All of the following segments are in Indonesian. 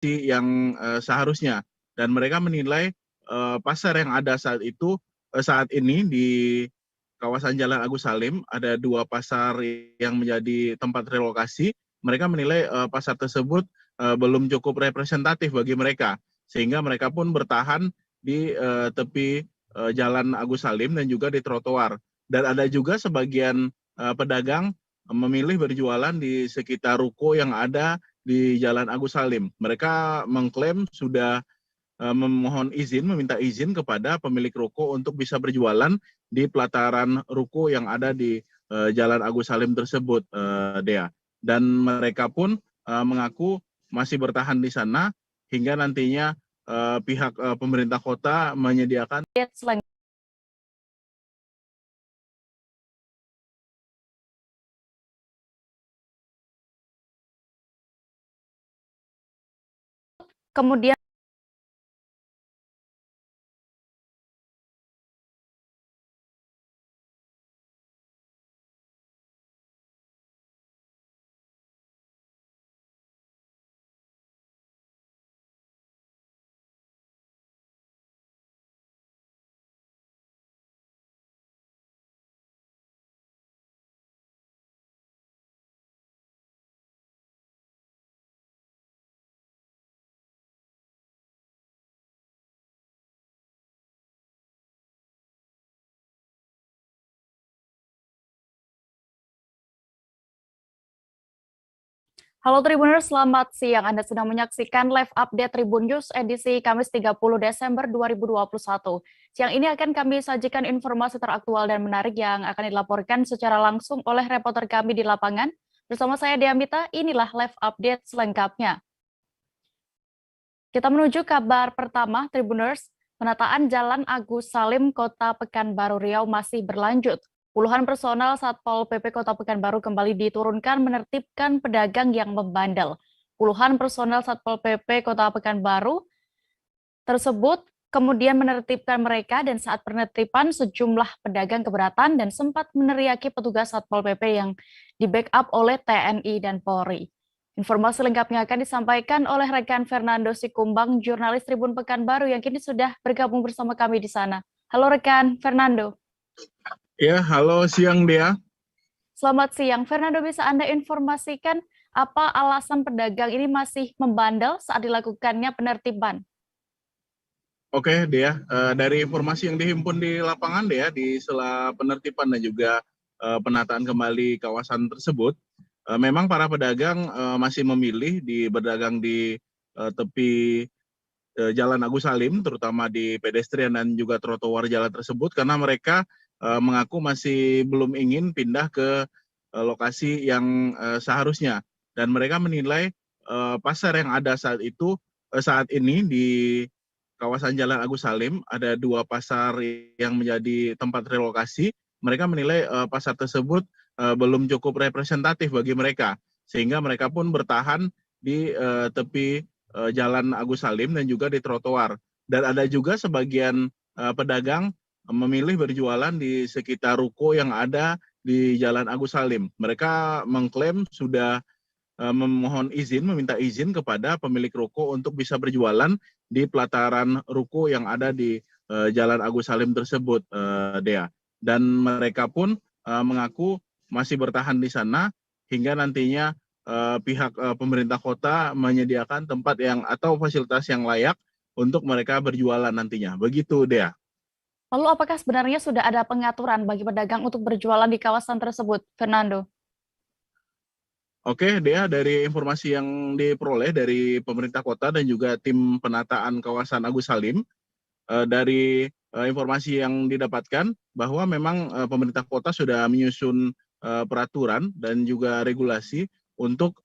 yang seharusnya, dan mereka menilai pasar yang ada saat ini di kawasan Jalan Agus Salim ada 2 pasar yang menjadi tempat relokasi. Mereka menilai pasar tersebut belum cukup representatif bagi mereka, sehingga mereka pun bertahan di tepi Jalan Agus Salim dan juga di trotoar. Dan ada juga sebagian pedagang memilih berjualan di sekitar ruko yang ada di Jalan Agus Salim. Mereka mengklaim sudah meminta izin kepada pemilik ruko untuk bisa berjualan di pelataran ruko yang ada di Jalan Agus Salim tersebut, Dea. Dan mereka pun mengaku masih bertahan di sana hingga nantinya pihak pemerintah kota menyediakan kemudian halo Tribuners, selamat siang. Anda sedang menyaksikan live update Tribun News edisi Kamis 30 Desember 2021. Siang ini akan kami sajikan informasi teraktual dan menarik yang akan dilaporkan secara langsung oleh reporter kami di lapangan. Bersama saya Diamita, inilah live update selengkapnya. Kita menuju kabar pertama, Tribuners. Penataan Jalan Agus Salim, Kota Pekanbaru Riau masih berlanjut. Puluhan personel Satpol PP Kota Pekanbaru kembali diturunkan menertibkan pedagang yang membandel. Puluhan personel Satpol PP Kota Pekanbaru tersebut kemudian menertibkan mereka, dan saat penertiban sejumlah pedagang keberatan dan sempat meneriaki petugas Satpol PP yang di-backup oleh TNI dan Polri. Informasi lengkapnya akan disampaikan oleh rekan Fernando Sikumbang, jurnalis Tribun Pekanbaru yang kini sudah bergabung bersama kami di sana. Halo rekan Fernando. Ya, halo siang Dea. Selamat siang. Fernando, bisa Anda informasikan apa alasan pedagang ini masih membandel saat dilakukannya penertiban? Oke, Dea, dari informasi yang dihimpun di lapangan, Dea, di sela penertiban dan juga penataan kembali kawasan tersebut, memang para pedagang masih memilih berdagang di tepi Jalan Agus Salim, terutama di pedestrian dan juga trotoar jalan tersebut, karena mereka mengaku masih belum ingin pindah ke lokasi yang seharusnya. Dan mereka menilai pasar yang ada saat ini di kawasan Jalan Agus Salim ada 2 pasar yang menjadi tempat relokasi. Mereka menilai pasar tersebut belum cukup representatif bagi mereka, sehingga mereka pun bertahan di tepi Jalan Agus Salim dan juga di trotoar. Dan ada juga sebagian pedagang memilih berjualan di sekitar ruko yang ada di Jalan Agus Salim. Mereka mengklaim sudah meminta izin kepada pemilik ruko untuk bisa berjualan di pelataran ruko yang ada di Jalan Agus Salim tersebut, Dea. Dan mereka pun mengaku masih bertahan di sana hingga nantinya pihak pemerintah kota menyediakan tempat atau fasilitas yang layak untuk mereka berjualan nantinya. Begitu, Dea. Lalu apakah sebenarnya sudah ada pengaturan bagi pedagang untuk berjualan di kawasan tersebut, Fernando? Oke, Dea, dari informasi yang diperoleh dari pemerintah kota dan juga tim penataan kawasan Agus Salim, dari informasi yang didapatkan bahwa memang pemerintah kota sudah menyusun peraturan dan juga regulasi untuk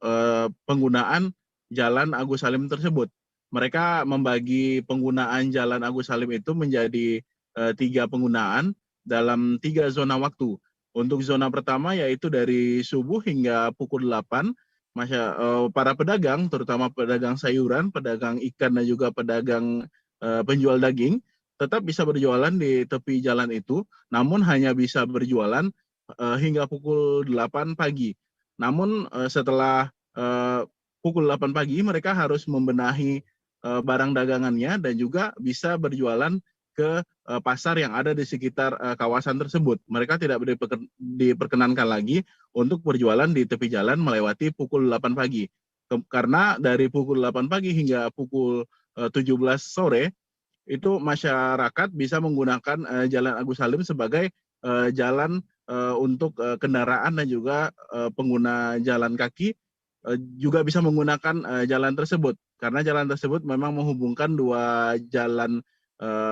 penggunaan Jalan Agus Salim tersebut. Mereka membagi penggunaan Jalan Agus Salim itu menjadi 3 penggunaan dalam 3 zona waktu. Untuk zona pertama yaitu dari subuh hingga pukul 8, para pedagang, terutama pedagang sayuran, pedagang ikan dan juga pedagang penjual daging, tetap bisa berjualan di tepi jalan itu, namun hanya bisa berjualan hingga pukul 8 pagi. Namun setelah pukul 8 pagi mereka harus membenahi barang dagangannya dan juga bisa berjualan ke pasar yang ada di sekitar kawasan tersebut. Mereka tidak diperkenankan lagi untuk berjualan di tepi jalan melewati pukul 8 pagi. Karena dari pukul 8 pagi hingga pukul 17 sore, itu masyarakat bisa menggunakan Jalan Agus Salim sebagai jalan untuk kendaraan dan juga pengguna jalan kaki juga bisa menggunakan jalan tersebut. Karena jalan tersebut memang menghubungkan dua jalan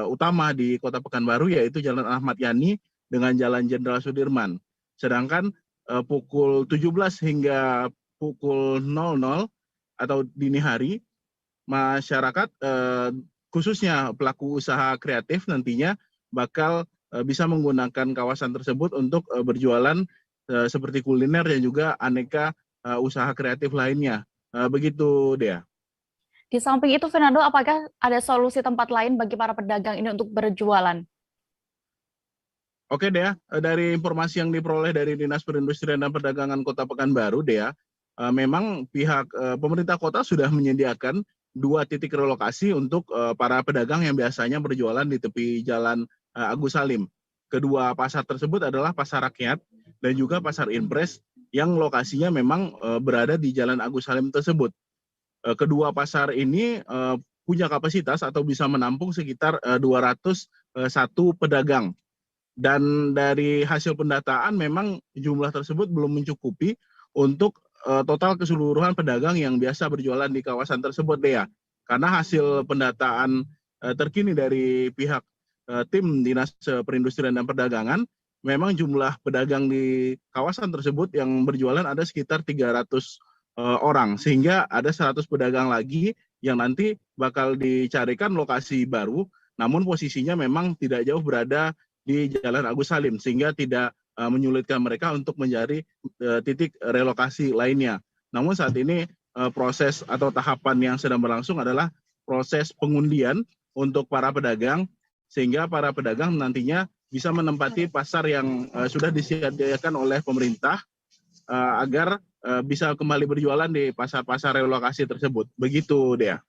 utama di Kota Pekanbaru, yaitu Jalan Ahmad Yani dengan Jalan Jenderal Sudirman. Sedangkan pukul 17 hingga pukul 00 atau dini hari, masyarakat khususnya pelaku usaha kreatif nantinya bakal bisa menggunakan kawasan tersebut untuk berjualan seperti kuliner dan juga aneka usaha kreatif lainnya. Begitu, Dea. Di samping itu, Fernando, apakah ada solusi tempat lain bagi para pedagang ini untuk berjualan? Oke, Dea. Dari informasi yang diperoleh dari Dinas Perindustrian dan Perdagangan Kota Pekanbaru, Dea, memang pihak pemerintah kota sudah menyediakan 2 titik relokasi untuk para pedagang yang biasanya berjualan di tepi Jalan Agus Salim. Kedua pasar tersebut adalah Pasar Rakyat dan juga Pasar Impres yang lokasinya memang berada di Jalan Agus Salim tersebut. Kedua pasar ini punya kapasitas atau bisa menampung sekitar 201 pedagang. Dan dari hasil pendataan memang jumlah tersebut belum mencukupi untuk total keseluruhan pedagang yang biasa berjualan di kawasan tersebut, Dea. Karena hasil pendataan terkini dari pihak tim Dinas Perindustrian dan Perdagangan, memang jumlah pedagang di kawasan tersebut yang berjualan ada sekitar 300 orang, sehingga ada 100 pedagang lagi yang nanti bakal dicarikan lokasi baru, namun posisinya memang tidak jauh berada di Jalan Agus Salim, sehingga tidak menyulitkan mereka untuk mencari titik relokasi lainnya. Namun saat ini proses atau tahapan yang sedang berlangsung adalah proses pengundian untuk para pedagang, sehingga para pedagang nantinya bisa menempati pasar yang sudah disediakan oleh pemerintah agar bisa kembali berjualan di pasar-pasar relokasi tersebut. Begitu, Dea.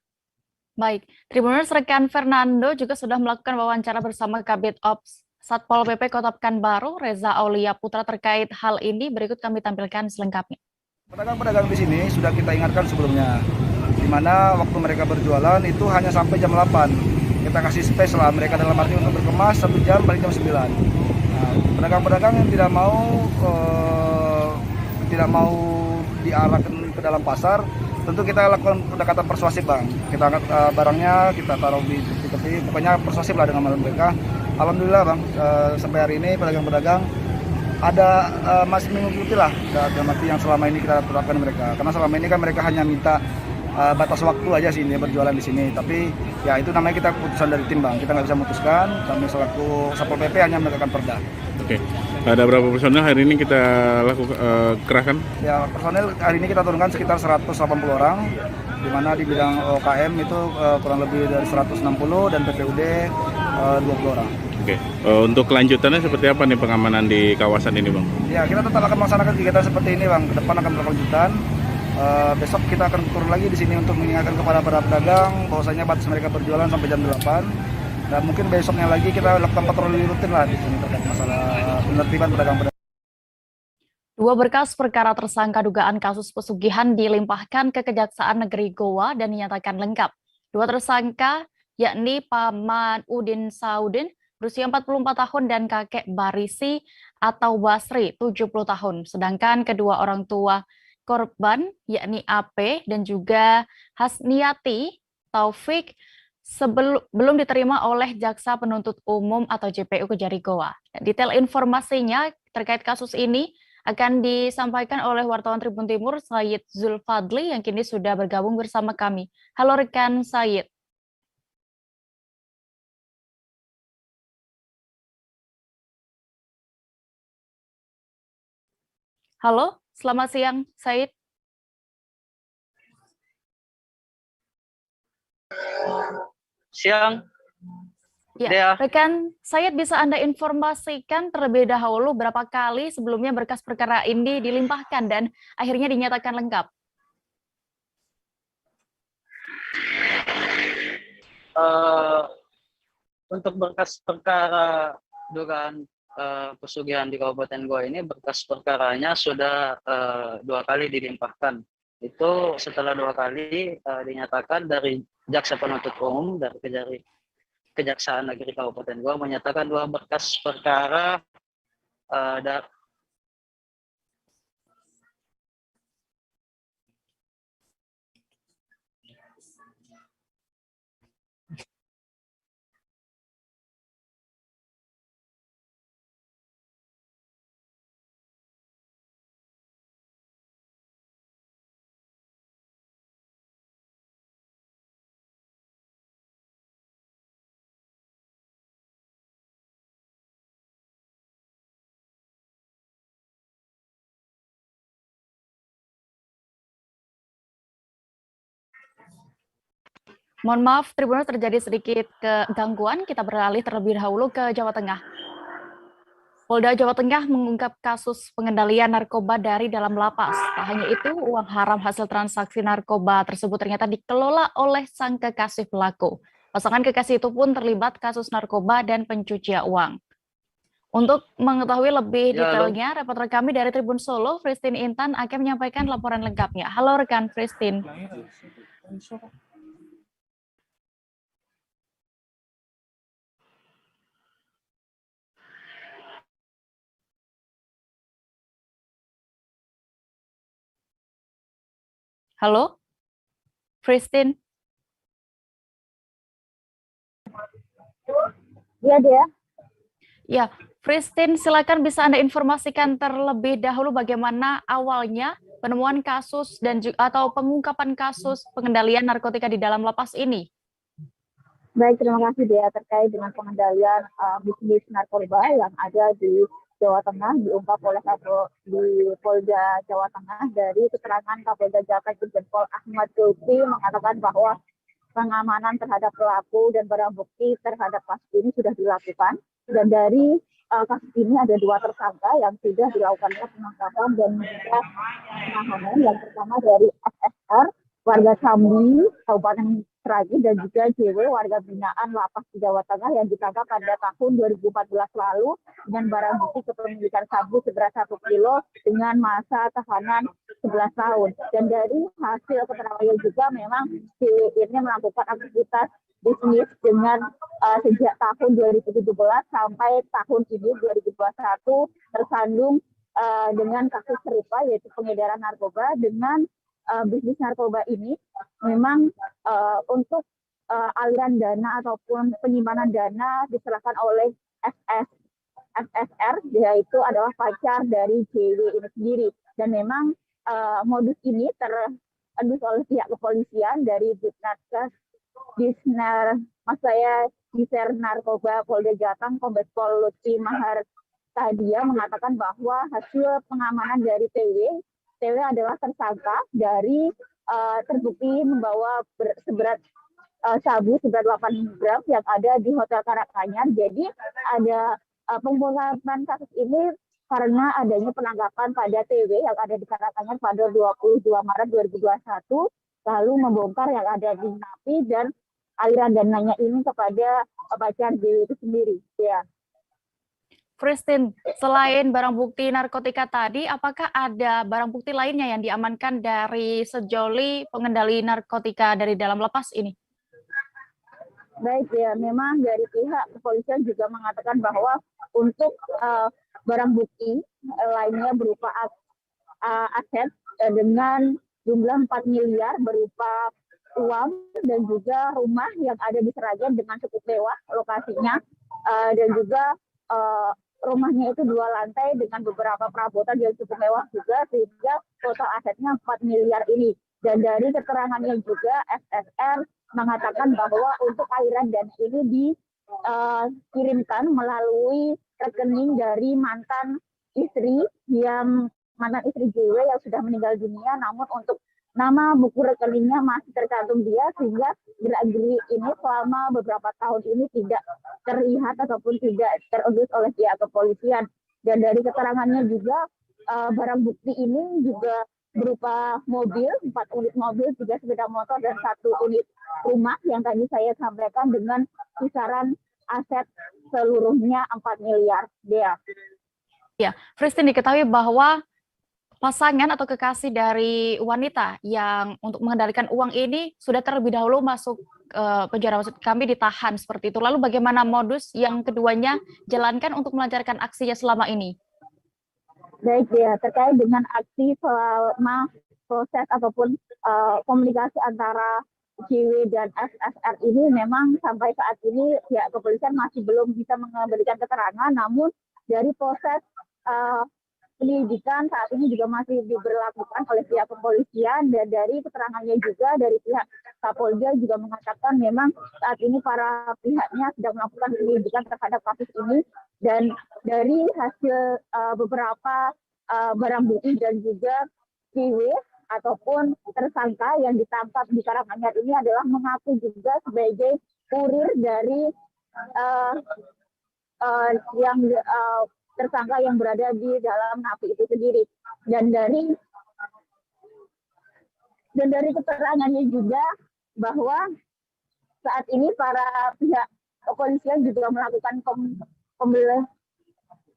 Baik, Tribuners, rekan Fernando juga sudah melakukan wawancara bersama Kabid Ops Satpol PP Kota Pekanbaru, Reza Aulia Putra, terkait hal ini. Berikut kami tampilkan selengkapnya. Pedagang-pedagang di sini sudah kita ingatkan sebelumnya, di mana waktu mereka berjualan itu hanya sampai jam 8. Kita kasih space lah mereka, dalam arti untuk berkemas 1 jam paling jam 9. Nah, pedagang-pedagang yang tidak mau diarahkan ke dalam pasar, tentu kita lakukan pendekatan persuasif, Bang. Kita angkat barangnya, kita taruh di tepi, pokoknya persuasif lah dengan mereka. Alhamdulillah, Bang, sampai hari ini pedagang-pedagang ada masih mengikuti lah dalam arti yang selama ini kita terapkan mereka. Karena selama ini kan mereka hanya minta batas waktu aja sih dia berjualan di sini. Tapi ya itu namanya kita keputusan dari tim, Bang. Kita nggak bisa memutuskan. Kami selaku Satpol PP hanya menegakkan perda. Oke. Ada berapa personel hari ini kita lakukan kerahkan? Ya, personel hari ini kita turunkan sekitar 180 orang. Di mana di bidang OKM itu kurang lebih dari 160 dan PPUD 20 orang. Oke. Untuk kelanjutannya seperti apa nih pengamanan di kawasan ini, Bang? Ya, kita tetap akan melaksanakan kegiatan seperti ini, Bang. Ke depan akan berkelanjutan. Besok kita akan turun lagi di sini untuk mengingatkan kepada para pedagang bahwasanya batas mereka berjualan sampai jam 8. Dan mungkin besoknya lagi kita lakukan patroli rutin lah di sini terkait masalah penertiban pedagang-pedagang. 2 berkas perkara tersangka dugaan kasus pesugihan dilimpahkan ke Kejaksaan Negeri Goa dan dinyatakan lengkap. 2 tersangka yakni Paman Udin Saudin berusia 44 tahun dan kakek Barisi atau Basri 70 tahun. Sedangkan kedua orang tua korban yakni AP dan juga Hasniati Taufik belum diterima oleh Jaksa Penuntut Umum atau JPU Kejari Goa. Detail informasinya terkait kasus ini akan disampaikan oleh wartawan Tribun Timur Said Zulfadli yang kini sudah bergabung bersama kami. Halo rekan Said. Halo, selamat siang Said. Siang. Ya, rekan Said, bisa Anda informasikan terlebih dahulu berapa kali sebelumnya berkas perkara ini dilimpahkan dan akhirnya dinyatakan lengkap? Untuk berkas perkara dugaan pesugihan di Kabupaten Goa ini, berkas perkaranya sudah 2 kali dilimpahkan. Itu setelah 2 kali dinyatakan dari jaksa penuntut umum dari Kejaksaan Negeri Kabupaten Goa menyatakan 2 berkas perkara Mohon maaf, Tribuners, terjadi sedikit kegangguan. Kita beralih terlebih dahulu ke Jawa Tengah. Polda Jawa Tengah mengungkap kasus pengendalian narkoba dari dalam lapas. Tak hanya itu, uang haram hasil transaksi narkoba tersebut ternyata dikelola oleh sang kekasih pelaku. Pasangan kekasih itu pun terlibat kasus narkoba dan pencucian uang. Untuk mengetahui lebih detailnya, reporter kami dari Tribun Solo, Christine Intan, akan menyampaikan laporan lengkapnya. Halo rekan Christine. Halo, Christine. Iya, dia. Ya, Christine, silakan bisa Anda informasikan terlebih dahulu bagaimana awalnya penemuan kasus dan atau pengungkapan kasus pengendalian narkotika di dalam lapas ini. Baik, terima kasih dia terkait dengan pengendalian bisnis narkoba yang ada di Jawa Tengah diungkap oleh di Polda Jawa Tengah dari keterangan Kapolda Jakarta Irjen Pol Ahmad Zulfi mengatakan bahwa pengamanan terhadap pelaku dan barang bukti terhadap kasus ini sudah dilakukan, dan dari kasus ini ada 2 tersangka yang sudah dilakukan penangkapan dan juga penahanan. Yang pertama dari SSR warga Cambi Kabupaten Sragen dan juga JW warga binaan lapas di Jawa Tengah yang ditangkap pada tahun 2014 lalu dengan barang bukti kepemilikan sabu seberat 1 kilo dengan masa tahanan 11 tahun. Dan dari hasil keterangan juga memang JW ini melakukan aktivitas bisnis dengan sejak tahun 2017 sampai tahun ini 2021 tersandung dengan kasus serupa yaitu pengedaran narkoba. Dengan bisnis narkoba ini memang untuk aliran dana ataupun penyimpanan dana diserahkan oleh SSR, yaitu adalah pacar dari JW ini sendiri. Dan memang modus ini terendus oleh pihak kepolisian dari Disner Narkoba Polda Jateng Kombes Pol Lutfi Mahar Tadia mengatakan bahwa hasil pengamanan dari TW adalah tersangka dari terbukti membawa seberat sabu seberat 8 gram yang ada di Hotel Karanganyar. Jadi ada pengungkapan kasus ini karena adanya penangkapan pada TW yang ada di Karanganyar pada 22 Maret 2021, lalu membongkar yang ada di Napi dan aliran dananya ini kepada pacar JW itu sendiri. Ya. Christine, selain barang bukti narkotika tadi, apakah ada barang bukti lainnya yang diamankan dari sejoli pengendali narkotika dari dalam lapas ini? Baik ya, memang dari pihak kepolisian juga mengatakan bahwa untuk barang bukti lainnya berupa aset dengan jumlah 4 miliar berupa uang dan juga rumah yang ada di Sragen dengan cukup mewah lokasinya, dan juga rumahnya itu 2 lantai dengan beberapa perabotan yang cukup mewah juga, sehingga total asetnya 4 miliar ini. Dan dari keterangannya juga SSR mengatakan bahwa untuk aliran dana ini dikirimkan melalui rekening dari mantan istri JW yang sudah meninggal dunia, namun untuk nama buku rekeningnya masih tercantum dia, sehingga gerak-gerik ini selama beberapa tahun ini tidak terlihat ataupun tidak terendus oleh pihak kepolisian. Dan dari keterangannya juga barang bukti ini juga berupa mobil, 4 unit mobil, 3 sepeda motor, dan 1 unit rumah yang tadi saya sampaikan dengan kisaran aset seluruhnya 4 miliar. Dea. Ya, Christine, diketahui bahwa pasangan atau kekasih dari wanita yang untuk mengendalikan uang ini sudah terlebih dahulu masuk penjara, maksud kami ditahan seperti itu. Lalu bagaimana modus yang keduanya jalankan untuk melancarkan aksinya selama ini? Baik ya, terkait dengan aksi selama proses ataupun komunikasi antara JW dan SSR ini memang sampai saat ini pihak kepolisian masih belum bisa memberikan keterangan, namun dari proses penyelidikan saat ini juga masih diberlakukan oleh pihak kepolisian, dan dari keterangannya juga dari pihak Kapolda juga mengatakan memang saat ini para pihaknya sedang melakukan penyelidikan terhadap kasus ini, dan dari hasil beberapa barang bukti dan juga CW ataupun tersangka yang ditangkap di Karanganyar ini adalah mengaku juga sebagai kurir dari tersangka yang berada di dalam napi itu sendiri. Dan dari keterangannya juga bahwa saat ini para pihak kepolisian juga melakukan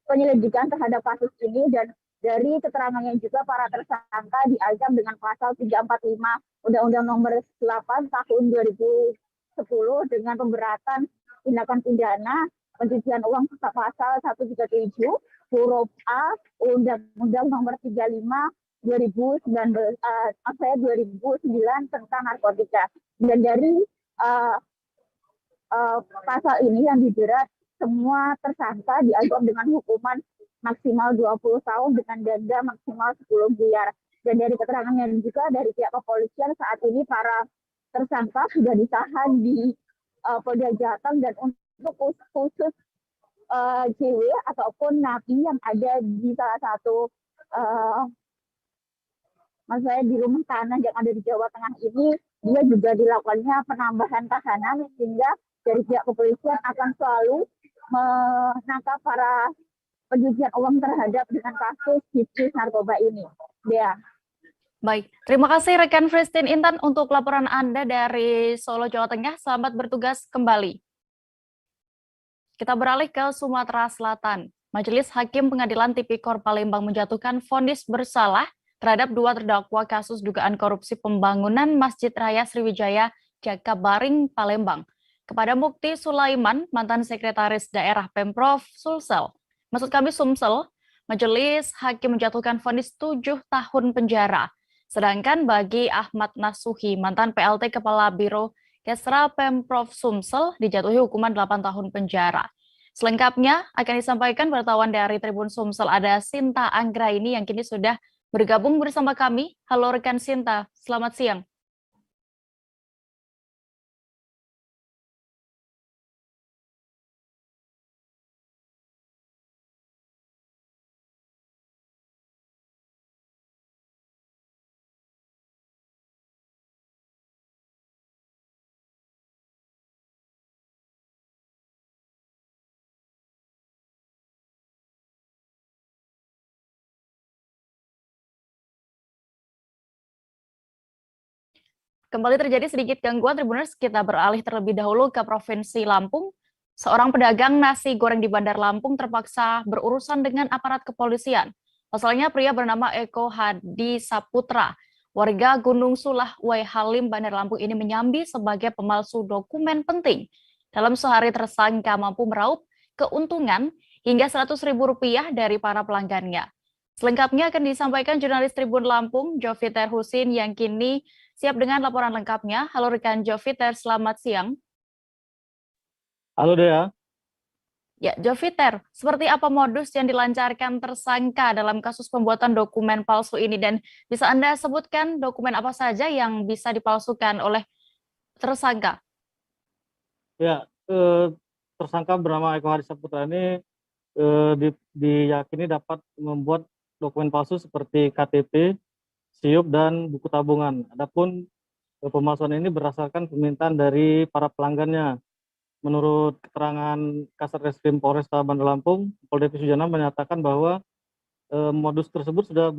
penyelidikan terhadap kasus ini, dan dari keterangannya juga para tersangka diancam dengan pasal 345 Undang-Undang Nomor 8 Tahun 2010 dengan pemberatan tindakan pidana pencucian uang pasal 137 huruf A Undang-Undang Nomor 35 2009 tentang narkotika. Dan dari pasal ini yang dijerat semua tersangka diancam dengan hukuman maksimal 20 tahun dengan denda maksimal 10 miliar. Dan dari keterangannya juga dari pihak kepolisian saat ini para tersangka sudah ditahan di Polda Jateng, dan untuk khusus JW ataupun napi yang ada di salah satu di rumah tahanan yang ada di Jawa Tengah ini, dia juga dilakukannya penambahan tahanan, sehingga dari pihak kepolisian akan selalu menangkap para pencucian uang terhadap dengan kasus bisnis narkoba ini. Dea. Baik, terima kasih rekan Christine Intan untuk laporan Anda dari Solo, Jawa Tengah. Selamat bertugas kembali. Kita beralih ke Sumatera Selatan. Majelis Hakim Pengadilan Tipikor Palembang menjatuhkan vonis bersalah terhadap 2 terdakwa kasus dugaan korupsi pembangunan Masjid Raya Sriwijaya Jakabaring, Palembang. Kepada Mukti Sulaiman, mantan sekretaris daerah Pemprov Sulsel, Sumsel, Majelis Hakim menjatuhkan vonis 7 tahun penjara. Sedangkan bagi Ahmad Nasuhi, mantan PLT Kepala Biro Kesra Pemprov Sumsel, dijatuhi hukuman 8 tahun penjara. Selengkapnya akan disampaikan wartawan dari Tribun Sumsel, ada Sinta Anggraini yang kini sudah bergabung bersama kami. Halo rekan Sinta, selamat siang. Kembali terjadi sedikit gangguan, Tribuners. Kita beralih terlebih dahulu ke Provinsi Lampung. Seorang pedagang nasi goreng di Bandar Lampung terpaksa berurusan dengan aparat kepolisian. Pasalnya pria bernama Eko Hadi Saputra, warga Gunung Sulah, Wai Halim, Bandar Lampung ini menyambi sebagai pemalsu dokumen penting. Dalam sehari tersangka mampu meraup keuntungan hingga Rp100.000 dari para pelanggannya. Selengkapnya akan disampaikan jurnalis Tribun Lampung, Joviter Husin, yang kini siap dengan laporan lengkapnya. Halo rekan Joviter, selamat siang. Halo Dea. Ya, Joviter, seperti apa modus yang dilancarkan tersangka dalam kasus pembuatan dokumen palsu ini? Dan bisa Anda sebutkan dokumen apa saja yang bisa dipalsukan oleh tersangka? Ya, tersangka bernama Eko Hadi Saputra ini diyakini dapat membuat dokumen palsu seperti KTP, SIUP, dan buku tabungan. Adapun pemalsuan ini berdasarkan permintaan dari para pelanggannya. Menurut keterangan Kasat Reskrim Polresta Bandar Lampung, Pol Devi Sujana menyatakan bahwa modus tersebut sudah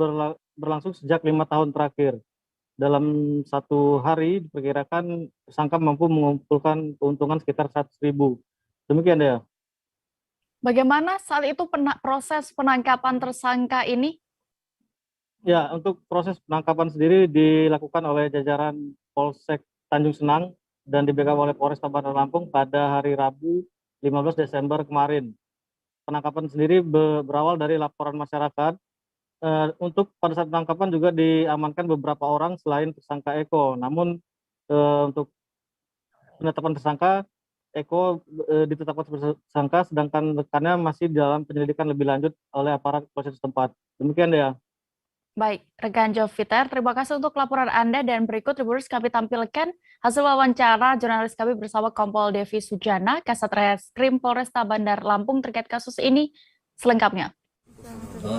berlangsung sejak 5 tahun terakhir. Dalam satu hari diperkirakan tersangka mampu mengumpulkan keuntungan sekitar 100.000. Demikian ya. Bagaimana saat itu proses penangkapan tersangka ini? Ya, untuk proses penangkapan sendiri dilakukan oleh jajaran Polsek Tanjung Senang dan di-backup oleh Polresta Bandar Lampung pada hari Rabu 15 Desember kemarin. Penangkapan sendiri berawal dari laporan masyarakat. Untuk pada saat penangkapan juga diamankan beberapa orang selain tersangka Eko. Namun untuk penetapan tersangka, Eko ditetapkan sebagai tersangka, sedangkan rekannya masih dalam penyelidikan lebih lanjut oleh aparat polisi setempat. Demikian ya. Baik, rekan Joviter, terima kasih untuk laporan Anda dan berikut Tribuners kami tampilkan hasil wawancara jurnalis kami bersama Kompol Devi Sujana, Kasat Reskrim Polresta Bandar Lampung terkait kasus ini selengkapnya.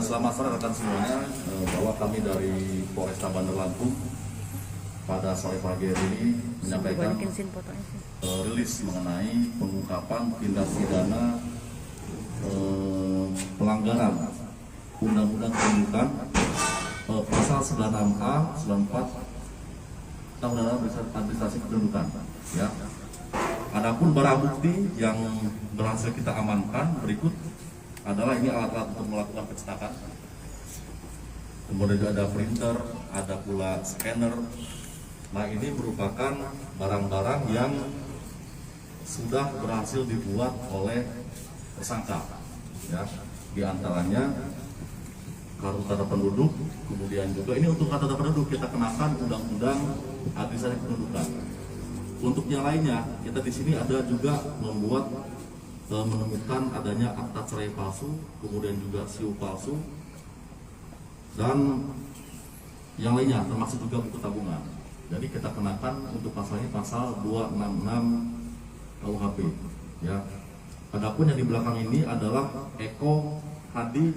Selamat sore rekan semuanya, bahwa kami dari Polresta Bandar Lampung pada sore pagi hari ini menyampaikan rilis mengenai pengungkapan tindak pidana pelanggaran Undang-Undang Pendidikan pasal 96A, 94 Undang-Undang Administrasi Kependudukan. Ya. Adapun barang bukti yang berhasil kita amankan berikut adalah ini alat-alat untuk melakukan pencetakan. Kemudian juga ada printer, ada pula scanner. Nah, ini merupakan barang-barang yang sudah berhasil dibuat oleh tersangka. Ya, di antaranya kartu tanda penduduk, kemudian juga ini untuk kartu tanda penduduk kita kenakan Undang-Undang Administrasi Kependudukan. Untuk yang lainnya, kita di sini ada juga menemukan adanya akta cerai palsu, kemudian juga SIU palsu, dan yang lainnya termasuk juga buku tabungan. Jadi kita kenakan untuk pasalnya pasal 266 KUHP. Ya. Adapun yang di belakang ini adalah Eko Hadi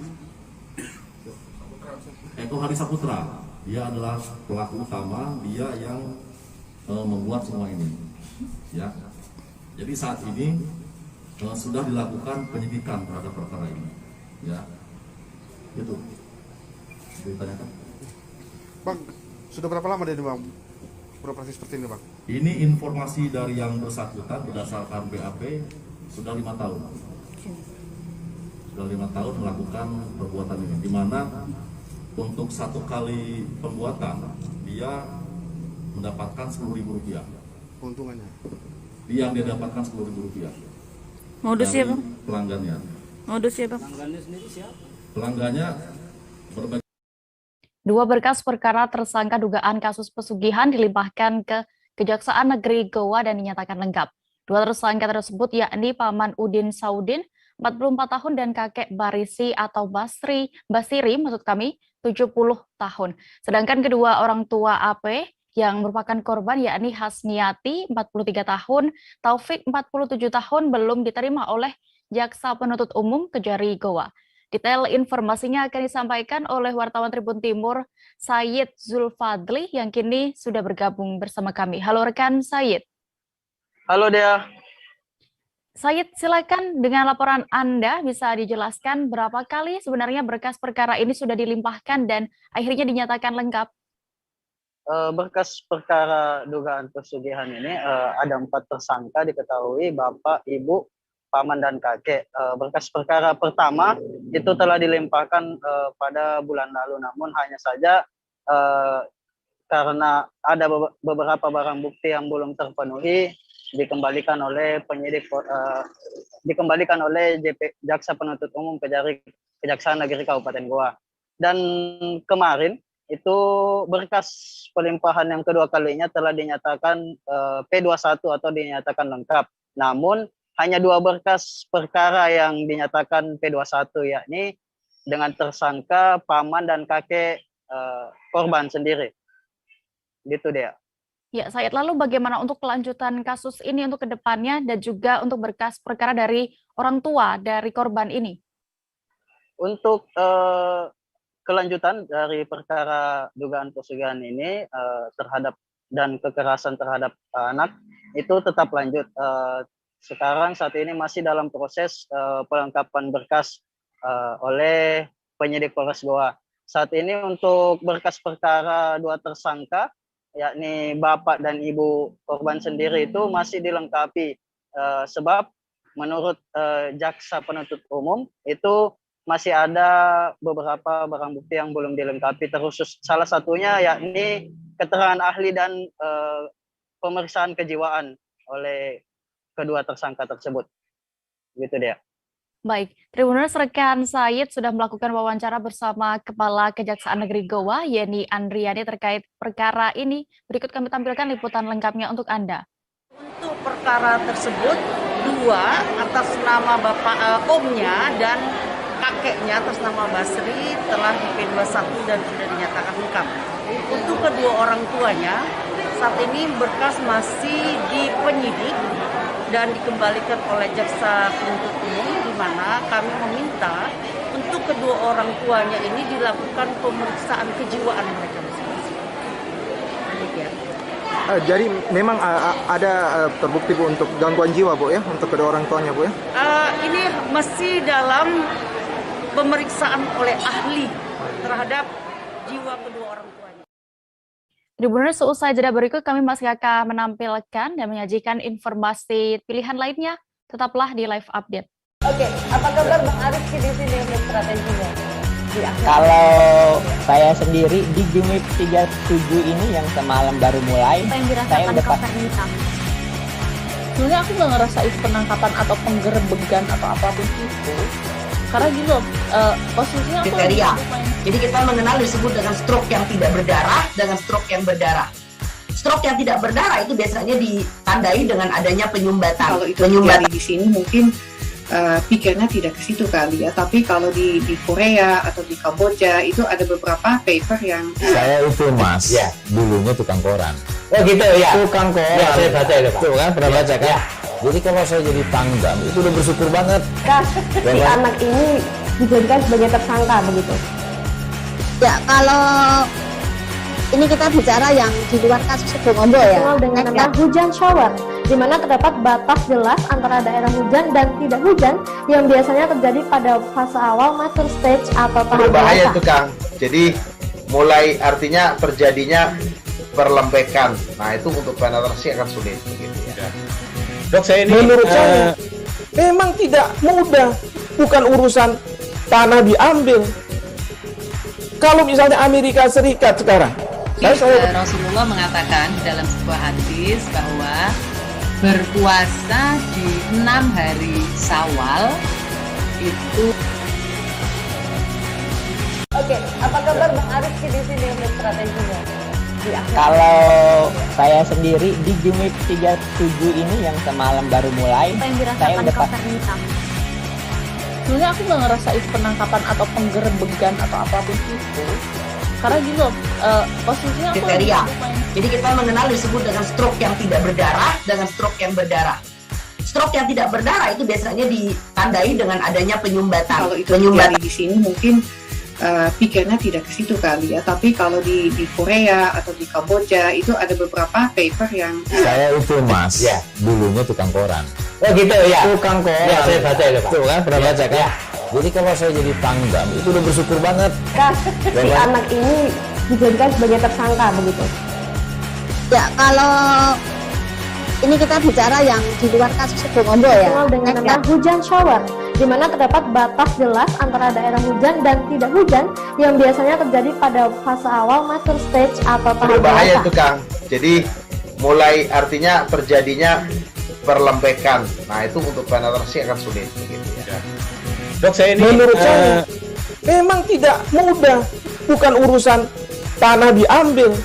Saputra. Dia adalah pelaku utama, dia yang membuat semua ini. Ya. Jadi saat ini sudah dilakukan penyidikan terhadap perkara ini. Ya. Itu. Ditanyakan. Bang, sudah berapa lama dia Bang beroperasi seperti ini, Bang? Ini informasi dari yang bersangkutan berdasarkan BAP sudah 5 tahun. Sudah 5 tahun melakukan perbuatan ini, di mana untuk satu kali pembuatan dia mendapatkan Rp10.000. Keuntungannya? Dia dapatkan Rp10.000. Modusnya Bang? Pelanggannya. Modusnya Bang? Pelanggannya sendiri siapa? Pelanggannya berbagai. Dua berkas perkara tersangka dugaan kasus pesugihan dilimpahkan ke Kejaksaan Negeri Goa dan dinyatakan lengkap. Dua tersangka tersebut yakni Paman Udin Saudin, 44 tahun, dan kakek Barisi atau Basiri, 70 tahun. Sedangkan kedua orang tua AP yang merupakan korban yakni Hasniati, 43 tahun, Taufik, 47 tahun, belum diterima oleh Jaksa Penuntut Umum Kejari Goa. Detail informasinya akan disampaikan oleh wartawan Tribun Timur, Said Zulfadli, yang kini sudah bergabung bersama kami. Halo rekan Said. Halo Dea. Said, silakan dengan laporan Anda bisa dijelaskan berapa kali sebenarnya berkas perkara ini sudah dilimpahkan dan akhirnya dinyatakan lengkap? Berkas perkara dugaan pesugihan ini ada 4 tersangka diketahui bapak, ibu, paman, dan kakek. Berkas perkara pertama itu telah dilimpahkan pada bulan lalu, namun hanya saja karena ada beberapa barang bukti yang belum terpenuhi, dikembalikan oleh penyidik, dikembalikan oleh Jaksa Penuntut Umum Kejaksaan Negeri Kabupaten Goa. Dan kemarin itu berkas pelimpahan yang kedua kalinya telah dinyatakan P21 atau dinyatakan lengkap. Namun hanya 2 berkas perkara yang dinyatakan P21, yakni dengan tersangka paman dan kakek korban sendiri. Gitu dia. Ya, Said, lalu bagaimana untuk kelanjutan kasus ini untuk kedepannya dan juga untuk berkas perkara dari orang tua dari korban ini? Untuk kelanjutan dari perkara dugaan pesugihan ini terhadap dan kekerasan terhadap anak itu tetap lanjut. Sekarang saat ini masih dalam proses pelengkapan berkas oleh penyidik Polres Goa. Saat ini untuk berkas perkara 2 tersangka, yakni bapak dan ibu korban sendiri, itu masih dilengkapi sebab menurut jaksa penuntut umum itu masih ada beberapa barang bukti yang belum dilengkapi, terkhusus salah satunya yakni keterangan ahli dan pemeriksaan kejiwaan oleh kedua tersangka tersebut. Gitu dia. Baik, Tribuners, rekan Said sudah melakukan wawancara bersama Kepala Kejaksaan Negeri Goa, Yeni Andriani, terkait perkara ini. Berikut kami tampilkan liputan lengkapnya untuk Anda. Untuk perkara tersebut, dua atas nama bapak omnya dan kakeknya atas nama Basri telah di P21 dan sudah dinyatakan lengkap. Untuk kedua orang tuanya, saat ini berkas masih di penyidik dan dikembalikan oleh jaksa penuntut umum, di mana kami meminta untuk kedua orang tuanya ini dilakukan pemeriksaan kejiwaan mereka masing-masing. Jadi memang ada terbukti Bu untuk gangguan jiwa Bu ya, untuk kedua orang tuanya Bu ya? Ini masih dalam pemeriksaan oleh ahli terhadap jiwa kedua orang tuanya. Tribuners, seusai jeda berikut kami masih akan menampilkan dan menyajikan informasi pilihan lainnya. Tetaplah di live update. Oke, apa kabar Bang Arif di sini untuk strateginya? Kalau saya sendiri di Jumip 37 ini yang semalam baru mulai, saya udah pasti. Sebenarnya aku nggak ngerasa itu penangkapan atau penggerebegan atau apapun itu. Karena gitu, posisinya aku kriteria. Jadi kita mengenal disebut dengan stroke yang tidak berdarah dengan stroke yang berdarah. Stroke yang tidak berdarah itu biasanya ditandai dengan adanya penyumbatan. Kalau itu terjadi di sini mungkin pikirnya tidak ke situ kali ya. Tapi kalau di Korea atau di Kamboja itu ada beberapa paper yang saya itu Mas, ya, dulunya tukang koran. Oh gitu ya. Tukang koran. Ya, saya baca itu Pak. Tuh kan pernah baca kan? Ya. Jadi kalau saya jadi Pangdam itu udah bersyukur banget. Si anak ini dijadikan sebagai tersangka begitu. Ya, kalau ini kita bicara yang di luar kasus Sebongombo ya. Dengan nama hujan shower, di mana terdapat batas jelas antara daerah hujan dan tidak hujan yang biasanya terjadi pada fase awal mature stage atau tahap berbahaya dewasa. itu Kang. Jadi mulai artinya terjadinya perlembekan. Nah itu untuk penetrasi akan sulit begitu ya. Dok, saya ini menurut saya memang tidak mudah, bukan urusan tanah diambil. Kalau misalnya Amerika Serikat sekarang, Rasulullah mengatakan dalam sebuah hadis bahwa berpuasa di 6 hari Syawal itu. Oke, apa kabar Bang Arif di sini untuk strateginya? Kalau saya sendiri di Jumip 37 ini yang semalam baru mulai, saya udah pasti. Sebenarnya aku nggak ngerasa itu penangkapan atau penggerebegan atau apapun itu. Karena gitu, posisinya aku kriteria. Jadi kita mengenal disebut dengan stroke yang tidak berdarah dengan stroke yang berdarah. Stroke yang tidak berdarah itu biasanya ditandai dengan adanya penyumbatan. Kalau itu terjadi di sini mungkin pikirnya tidak ke situ kali ya. Tapi kalau di Korea atau di Kamboja itu ada beberapa paper yang saya itu Mas, ya, dulunya tukang koran. Oh gitu ya. Tukang koran. Ya, saya baca itu Pak. Tuh kan pernah baca kan? Ya. Jadi kalau saya jadi Pangdam itu udah bersyukur banget. Si anak ini dijadikan sebagai tersangka begitu. Ya, kalau ini kita bicara yang di luar kasus Sebongombo ya. Dengan nama hujan shower, di mana terdapat batas jelas antara daerah hujan dan tidak hujan yang biasanya terjadi pada fase awal mature stage atau tahap berbahaya dewasa. itu Kang. Jadi mulai artinya terjadinya perlembekan. Nah itu untuk penetrasi akan sulit begitu ya. Dok, saya ini menurut saya memang tidak mudah, bukan urusan tanah diambil.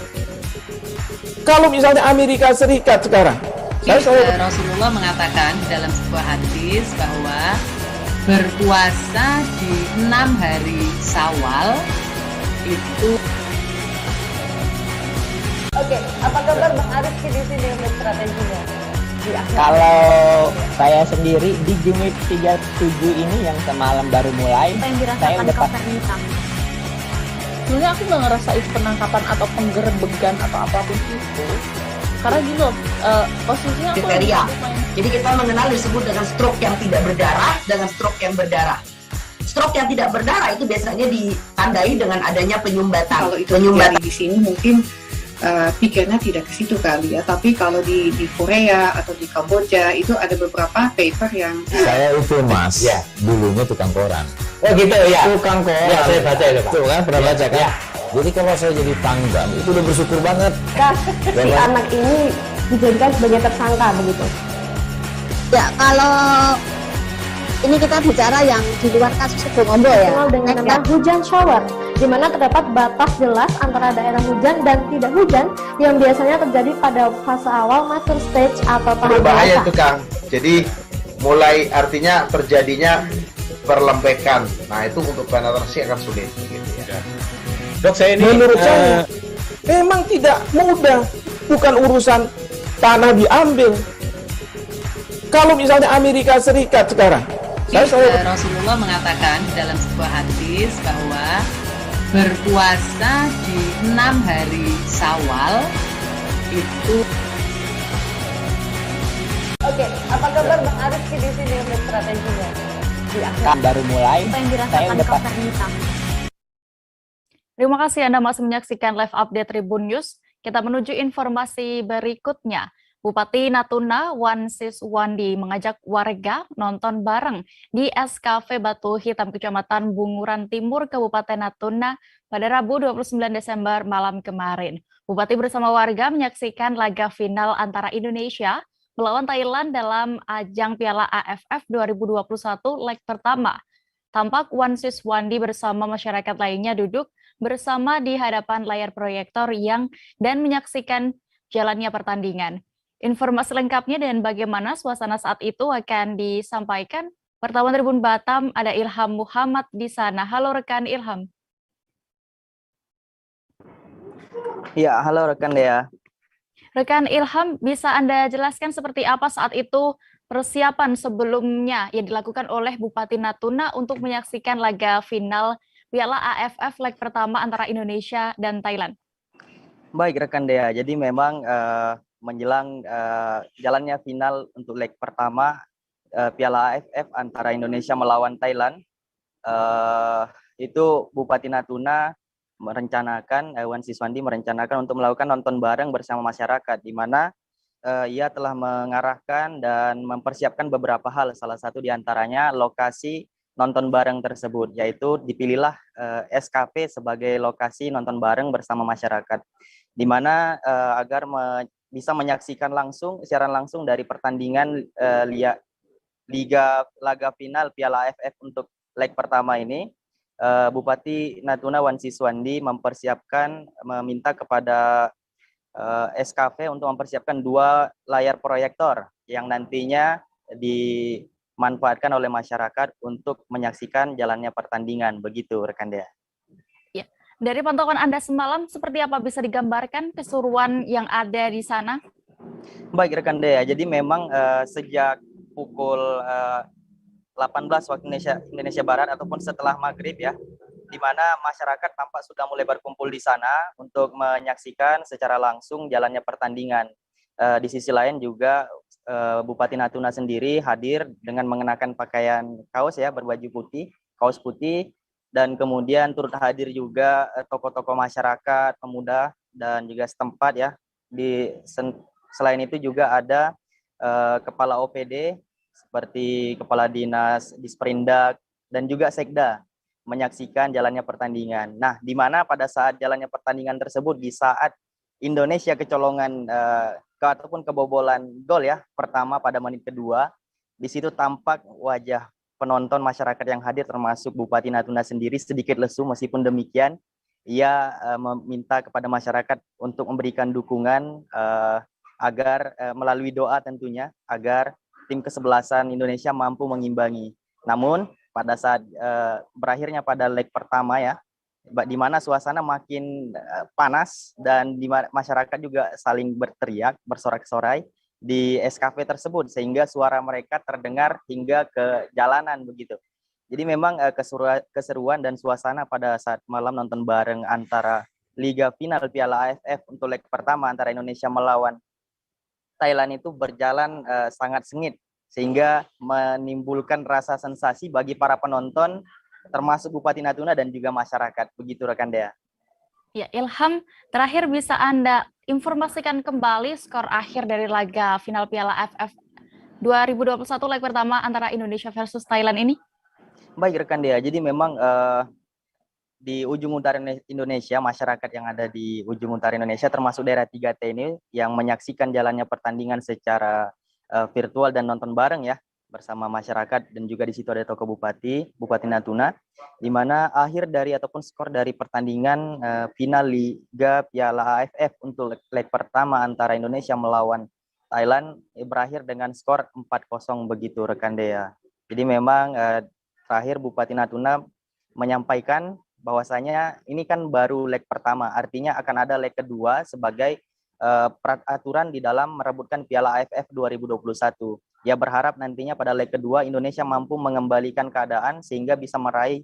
Kalau misalnya Amerika Serikat sekarang, Rasulullah mengatakan dalam sebuah hadis bahwa berpuasa di 6 hari Syawal itu. Oke, apa kabar Bang Arif di sini untuk strateginya? Kalau saya sendiri di Jumip 37 ini yang semalam baru mulai, saya udah pasti. Sebenarnya aku nggak ngerasa itu penangkapan atau penggerebegan atau apapun itu. Karena gitu, posisinya aku kriteria. Jadi kita mengenal disebut dengan stroke yang tidak berdarah dengan stroke yang berdarah. Stroke yang tidak berdarah itu biasanya ditandai dengan adanya penyumbatan. Kalau itu terjadi di sini mungkin pikirnya tidak ke situ kali ya. Tapi kalau di Korea atau di Kamboja itu ada beberapa paper yang saya itu Mas, ya, dulunya tukang koran. Oh gitu ya. Tukang koran. Ya, saya baca itu Pak. Tuh kan pernah baca kan? Jadi kalau saya jadi pangdam itu udah bersyukur banget. Si anak ini dijadikan sebagai tersangka begitu. Ya, kalau ini kita bicara yang di luar kasus Sebongombo ya. Dengan nama hujan shower, di mana terdapat batas jelas antara daerah hujan dan tidak hujan yang biasanya terjadi pada fase awal mature stage atau tahap berbahaya dewasa. itu Kang. Jadi mulai artinya terjadinya perlembekan. Nah itu untuk penetrasi akan sulit. Gitu ya. Dok, saya ini menurut saya memang tidak mudah, bukan urusan tanah diambil. Kalau misalnya Amerika Serikat sekarang, Rasulullah mengatakan dalam sebuah hadis bahwa berpuasa di 6 hari Syawal itu. Oke, apa kabar Bang Arif di sini untuk strateginya? Di akhir baru mulai. apa yang dirasakan Kak Fernita? Terima kasih Anda masih menyaksikan live update Tribun News. Kita menuju informasi berikutnya. Bupati Natuna Wan Siswandi mengajak warga nonton bareng di SKV Batu Hitam Kecamatan Bunguran Timur Kabupaten Natuna pada Rabu 29 Desember malam kemarin. Bupati bersama warga menyaksikan laga final antara Indonesia melawan Thailand dalam ajang Piala AFF 2021 leg pertama. Tampak Wan Siswandi bersama masyarakat lainnya duduk bersama di hadapan layar proyektor dan menyaksikan jalannya pertandingan. Informasi lengkapnya dan bagaimana suasana saat itu akan disampaikan. Wartawan Tribun Batam ada Ilham Muhammad di sana. Halo rekan Ilham. Ya, halo rekan Dea. Rekan Ilham, bisa Anda jelaskan seperti apa saat itu persiapan sebelumnya yang dilakukan oleh Bupati Natuna untuk menyaksikan laga final Piala AFF leg pertama antara Indonesia dan Thailand? Baik rekan Dea, jadi memang menjelang jalannya final untuk leg pertama Piala AFF antara Indonesia melawan Thailand, itu Bupati Natuna merencanakan, Wan Siswandi merencanakan untuk melakukan nonton bareng bersama masyarakat, di mana ia telah mengarahkan dan mempersiapkan beberapa hal, salah satu diantaranya lokasi nonton bareng tersebut, yaitu dipilihlah SKP sebagai lokasi nonton bareng bersama masyarakat, di mana agar bisa menyaksikan siaran langsung dari pertandingan laga final Piala AFF untuk leg pertama ini. Bupati Natuna Wan Siswandi meminta kepada SKP untuk mempersiapkan 2 layar proyektor yang nantinya dimanfaatkan oleh masyarakat untuk menyaksikan jalannya pertandingan. Begitu rekan Dea. Ya. Dari pantauan Anda semalam, seperti apa bisa digambarkan keseruan yang ada di sana? Baik rekan Dea, jadi memang sejak pukul 18 waktu Indonesia Barat ataupun setelah maghrib ya, di mana masyarakat tampak sudah mulai berkumpul di sana untuk menyaksikan secara langsung jalannya pertandingan. Di sisi lain juga Bupati Natuna sendiri hadir dengan mengenakan pakaian kaos ya, berbaju putih, kaos putih, dan kemudian turut hadir juga tokoh-tokoh masyarakat, pemuda dan juga setempat ya. Selain itu juga ada kepala OPD seperti Kepala Dinas Disperindak dan juga Sekda menyaksikan jalannya pertandingan. Nah, di mana pada saat jalannya pertandingan tersebut, di saat Indonesia kecolongan ataupun kebobolan gol ya pertama pada menit kedua, di situ tampak wajah penonton masyarakat yang hadir termasuk Bupati Natuna sendiri sedikit lesu. Meskipun demikian, ia meminta kepada masyarakat untuk memberikan dukungan agar melalui doa tentunya agar tim kesebelasan Indonesia mampu mengimbangi. Namun pada saat berakhirnya pada leg pertama ya, di mana suasana makin panas dan di masyarakat juga saling berteriak, bersorak-sorai di SKP tersebut sehingga suara mereka terdengar hingga ke jalanan begitu. Jadi memang keseruan dan suasana pada saat malam nonton bareng antara Liga Final Piala AFF untuk leg pertama antara Indonesia melawan Thailand itu berjalan sangat sengit sehingga menimbulkan rasa sensasi bagi para penonton termasuk Bupati Natuna dan juga masyarakat. Begitu rekan Dea. Ya, Ilham, terakhir bisa Anda informasikan kembali skor akhir dari laga final Piala AFF 2021 leg pertama antara Indonesia versus Thailand ini? Baik rekan Dea, jadi memang di ujung utara Indonesia, masyarakat yang ada di ujung utara Indonesia termasuk daerah 3T ini yang menyaksikan jalannya pertandingan secara virtual dan nonton bareng ya bersama masyarakat, dan juga di situ ada tokoh Bupati Natuna, di mana akhir dari ataupun skor dari pertandingan final Liga Piala AFF untuk leg pertama antara Indonesia melawan Thailand berakhir dengan skor 4-0 begitu rekan Dea. Jadi memang terakhir Bupati Natuna menyampaikan bahwasanya ini kan baru leg pertama, artinya akan ada leg kedua sebagai peraturan di dalam merebutkan Piala AFF 2021. Ia berharap nantinya pada leg kedua Indonesia mampu mengembalikan keadaan sehingga bisa meraih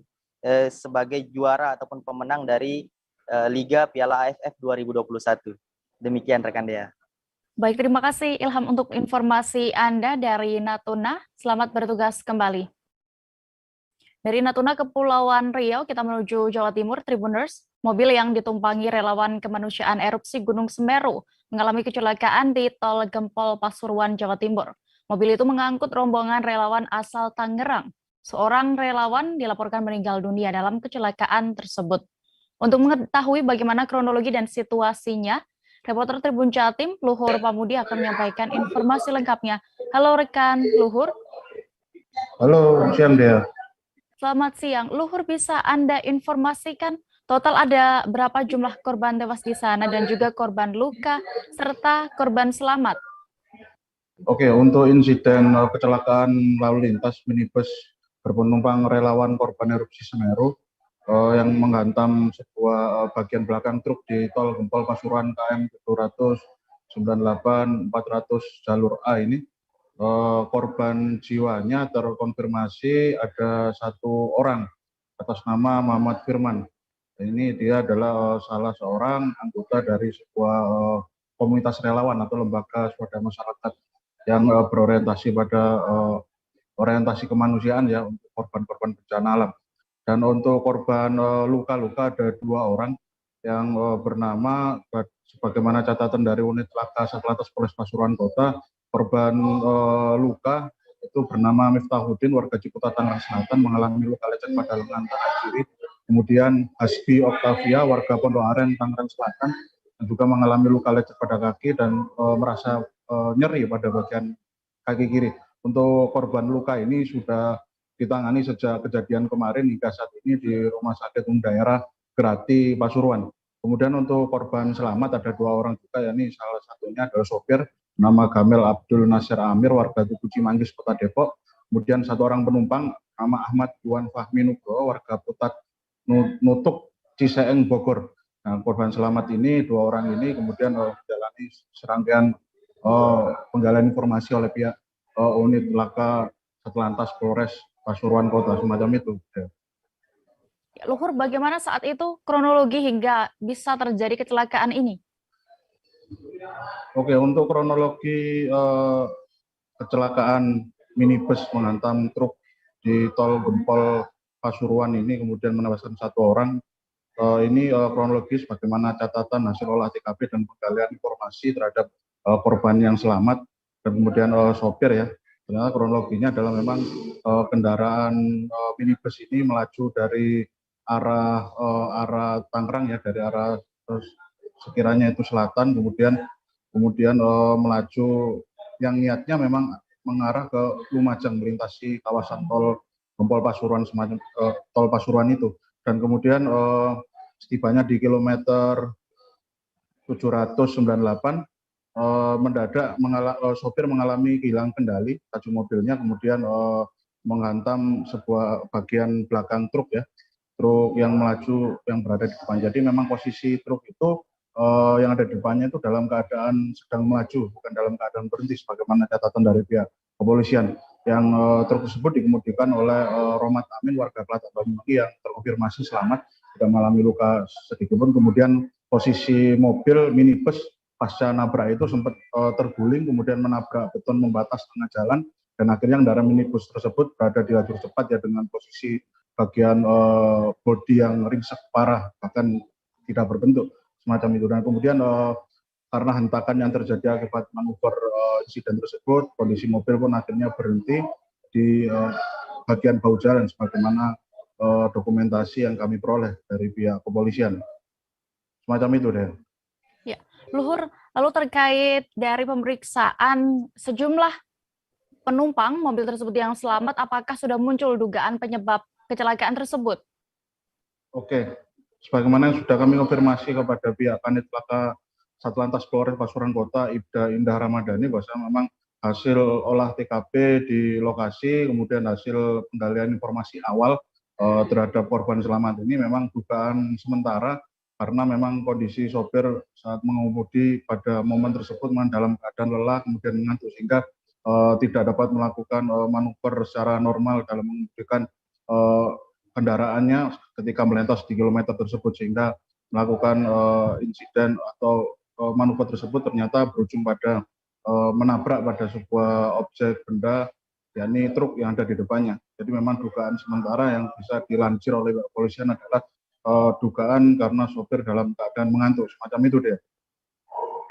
sebagai juara ataupun pemenang dari Liga Piala AFF 2021. Demikian rekan Dea. Baik, terima kasih Ilham untuk informasi Anda dari Natuna. Selamat bertugas kembali. Dari Natuna ke Kepulauan Riau, kita menuju Jawa Timur, Tribuners. Mobil yang ditumpangi relawan kemanusiaan erupsi Gunung Semeru mengalami kecelakaan di Tol Gempol Pasuruan, Jawa Timur. Mobil itu mengangkut rombongan relawan asal Tangerang. Seorang relawan dilaporkan meninggal dunia dalam kecelakaan tersebut. Untuk mengetahui bagaimana kronologi dan situasinya, reporter Tribun Jatim, Luhur Pamudi akan menyampaikan informasi lengkapnya. Halo rekan Luhur. Halo, siang Dea. Selamat siang. Luhur, bisa Anda informasikan total ada berapa jumlah korban tewas di sana dan juga korban luka serta korban selamat? Oke, untuk insiden kecelakaan lalu lintas minibus berpenumpang relawan korban erupsi Semeru yang menghantam sebuah bagian belakang truk di Tol Gempol Pasuruan KM 798 400 jalur A ini, korban jiwanya terkonfirmasi ada 1 orang atas nama Muhammad Firman. Ini dia adalah salah seorang anggota dari sebuah komunitas relawan atau lembaga swadaya masyarakat yang berorientasi pada orientasi kemanusiaan ya untuk korban-korban bencana alam. Dan untuk korban luka-luka ada 2 orang yang bernama sebagaimana catatan dari unit laka Satlantas Polres Pasuruan Kota, korban luka itu bernama Miftahudin warga Ciputat Tangerang Selatan mengalami luka lecet pada lengan tangan kiri. Kemudian Hasbi Octavia warga Pondok Aren Tangerang Selatan juga mengalami luka lecet pada kaki dan merasa nyeri pada bagian kaki kiri. Untuk korban luka ini sudah ditangani sejak kejadian kemarin hingga saat ini di Rumah Sakit Umum Daerah Grati Pasuruan. Kemudian untuk korban selamat ada 2 orang juga, yakni salah satunya adalah sopir nama Gamel Abdul Nasir Amir warga Tugu Cimanggis Kota Depok. Kemudian 1 orang penumpang nama Ahmad Yuwan Fahmi Nugroho warga Putat Nutuk Ciseeng Bogor. Nah, korban selamat ini 2 orang ini kemudian menjalani serangkaian penggalian informasi oleh pihak unit laka Satlantas Polres Pasuruan Kota, semacam itu. Ya, Luhur, bagaimana saat itu kronologi hingga bisa terjadi kecelakaan ini? Oke, untuk kronologi kecelakaan minibus menghantam truk di Tol Gempol Pasuruan ini kemudian menewaskan 1 orang. Ini kronologis bagaimana catatan hasil olah TKP dan penggalian informasi terhadap korban yang selamat dan kemudian sopir ya. Ternyata kronologinya adalah memang kendaraan minibus ini melaju dari arah Tangerang ya, dari arah sekiranya itu selatan, kemudian melaju yang niatnya memang mengarah ke Lumajang melintasi kawasan Tol Gempol Pasuruan semacam Tol Pasuruan itu, dan kemudian setibanya di kilometer 798 mendadak sopir mengalami kehilangan kendali, laju mobilnya kemudian menghantam sebuah bagian belakang truk ya, truk yang melaju yang berada di depan. Jadi memang posisi truk itu yang ada di depannya itu dalam keadaan sedang melaju, bukan dalam keadaan berhenti sebagaimana catatan dari pihak kepolisian. Yang truk tersebut dikemudikan oleh Rohmat Amin warga Pelatak Banyuwangi yang terkonfirmasi selamat, tidak mengalami luka sedikit pun. Kemudian posisi mobil minibus pasca nabrak itu sempat terguling, kemudian menabrak beton membatas tengah jalan, dan akhirnya kendaraan minibus tersebut berada di lajur cepat ya dengan posisi bagian bodi yang ringsek parah, bahkan tidak berbentuk semacam itu. Dan kemudian karena hentakan yang terjadi akibat manuver insiden tersebut, kondisi mobil pun akhirnya berhenti di bagian bahu jalan sebagaimana dokumentasi yang kami peroleh dari pihak kepolisian. Semacam itu deh. Ya, Luhur, lalu terkait dari pemeriksaan sejumlah penumpang mobil tersebut yang selamat, apakah sudah muncul dugaan penyebab kecelakaan tersebut? Oke, sebagaimana yang sudah kami konfirmasi kepada pihak Kanit Laka Satlantas Polres Pasuruan Kota, Ibda Indah Ramadhani, bahwa memang hasil olah TKP di lokasi, kemudian hasil penggalian informasi awal terhadap korban selamat ini memang dugaan sementara karena memang kondisi sopir saat mengemudi pada momen tersebut memang dalam keadaan lelah, kemudian mengantuk sehingga tidak dapat melakukan manuver secara normal dalam mengemudikan kendaraannya ketika melintas di kilometer tersebut, sehingga melakukan insiden atau manuver tersebut ternyata berujung pada menabrak pada sebuah objek benda, yakni truk yang ada di depannya. Jadi memang dugaan sementara yang bisa dilansir oleh kepolisian adalah dugaan karena sopir dalam keadaan mengantuk, semacam itu deh.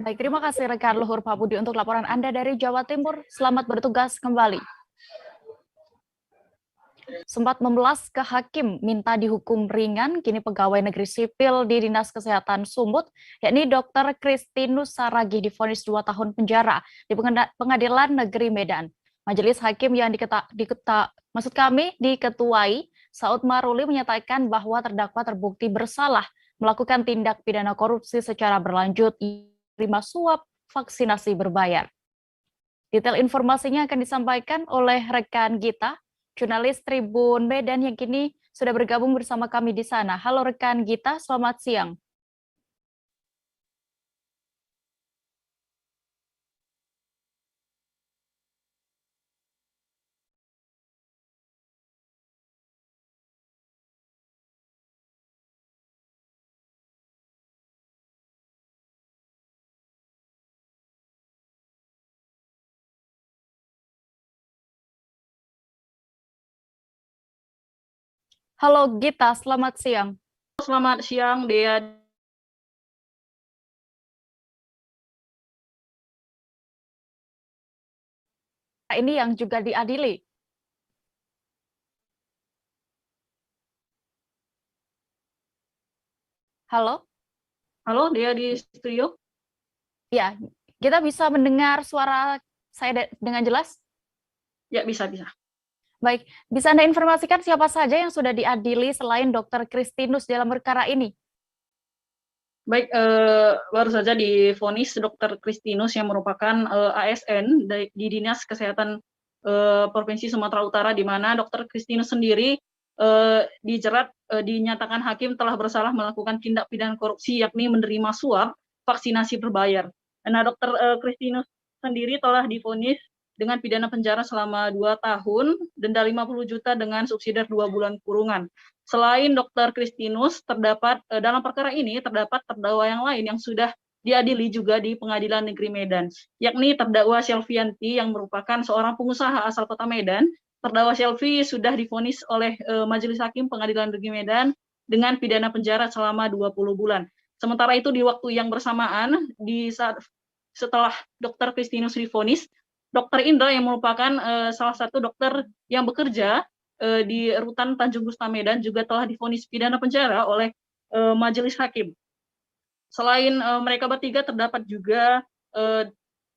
Baik, terima kasih rekan Luhur Pak Budi untuk laporan Anda dari Jawa Timur. Selamat bertugas kembali. Sempat membelas ke hakim minta dihukum ringan, kini pegawai negeri sipil di Dinas Kesehatan Sumut, yakni Dr. Kristinus Saragih divonis 2 tahun penjara di Pengadilan Negeri Medan. Majelis hakim yang diketuai Saud Maruli menyatakan bahwa terdakwa terbukti bersalah melakukan tindak pidana korupsi secara berlanjut, terima suap vaksinasi berbayar. Detail informasinya akan disampaikan oleh rekan Gita, jurnalis Tribun Medan yang kini sudah bergabung bersama kami di sana. Halo rekan Gita, selamat siang. Halo Gita, selamat siang. Selamat siang, Dea. Ini yang juga diadili. Halo? Halo, Dea di studio. Ya, kita bisa mendengar suara saya dengan jelas? Ya, bisa. Baik, bisa Anda informasikan siapa saja yang sudah diadili selain Dr. Kristinus dalam perkara ini? Baik, baru saja divonis Dr. Kristinus yang merupakan ASN di Dinas Kesehatan Provinsi Sumatera Utara, di mana Dr. Kristinus sendiri dijerat, dinyatakan hakim telah bersalah melakukan tindak pidana korupsi, yakni menerima suap vaksinasi berbayar. Nah, Dr. Kristinus sendiri telah divonis dengan pidana penjara selama 2 tahun, denda 50 juta dengan subsidi 2 bulan kurungan. Selain Dr. Kristinus, terdapat dalam perkara ini terdapat terdakwa yang lain yang sudah diadili juga di Pengadilan Negeri Medan, yakni terdakwa Selvianti yang merupakan seorang pengusaha asal Kota Medan. Terdakwa Selvi sudah divonis oleh Majelis Hakim Pengadilan Negeri Medan dengan pidana penjara selama 20 bulan. Sementara itu di waktu yang bersamaan, setelah Dr. Kristinus divonis, Dr. Indra yang merupakan salah satu dokter yang bekerja di Rutan Tanjung Gusta Medan juga telah divonis pidana penjara oleh Majelis Hakim. Selain mereka bertiga, terdapat juga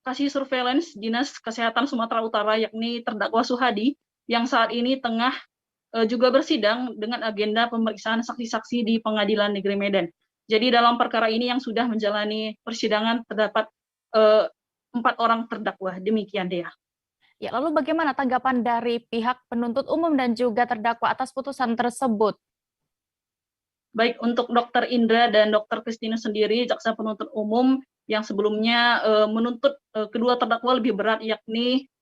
kasih surveillance Dinas Kesehatan Sumatera Utara, yakni terdakwa Suhadi yang saat ini tengah juga bersidang dengan agenda pemeriksaan saksi-saksi di Pengadilan Negeri Medan. Jadi dalam perkara ini yang sudah menjalani persidangan terdapat 4 orang terdakwa. Demikian, Dea. Ya, lalu bagaimana tanggapan dari pihak penuntut umum dan juga terdakwa atas putusan tersebut? Baik, untuk Dr. Indra dan Dr. Kristinus sendiri, jaksa penuntut umum yang sebelumnya menuntut kedua terdakwa lebih berat, yakni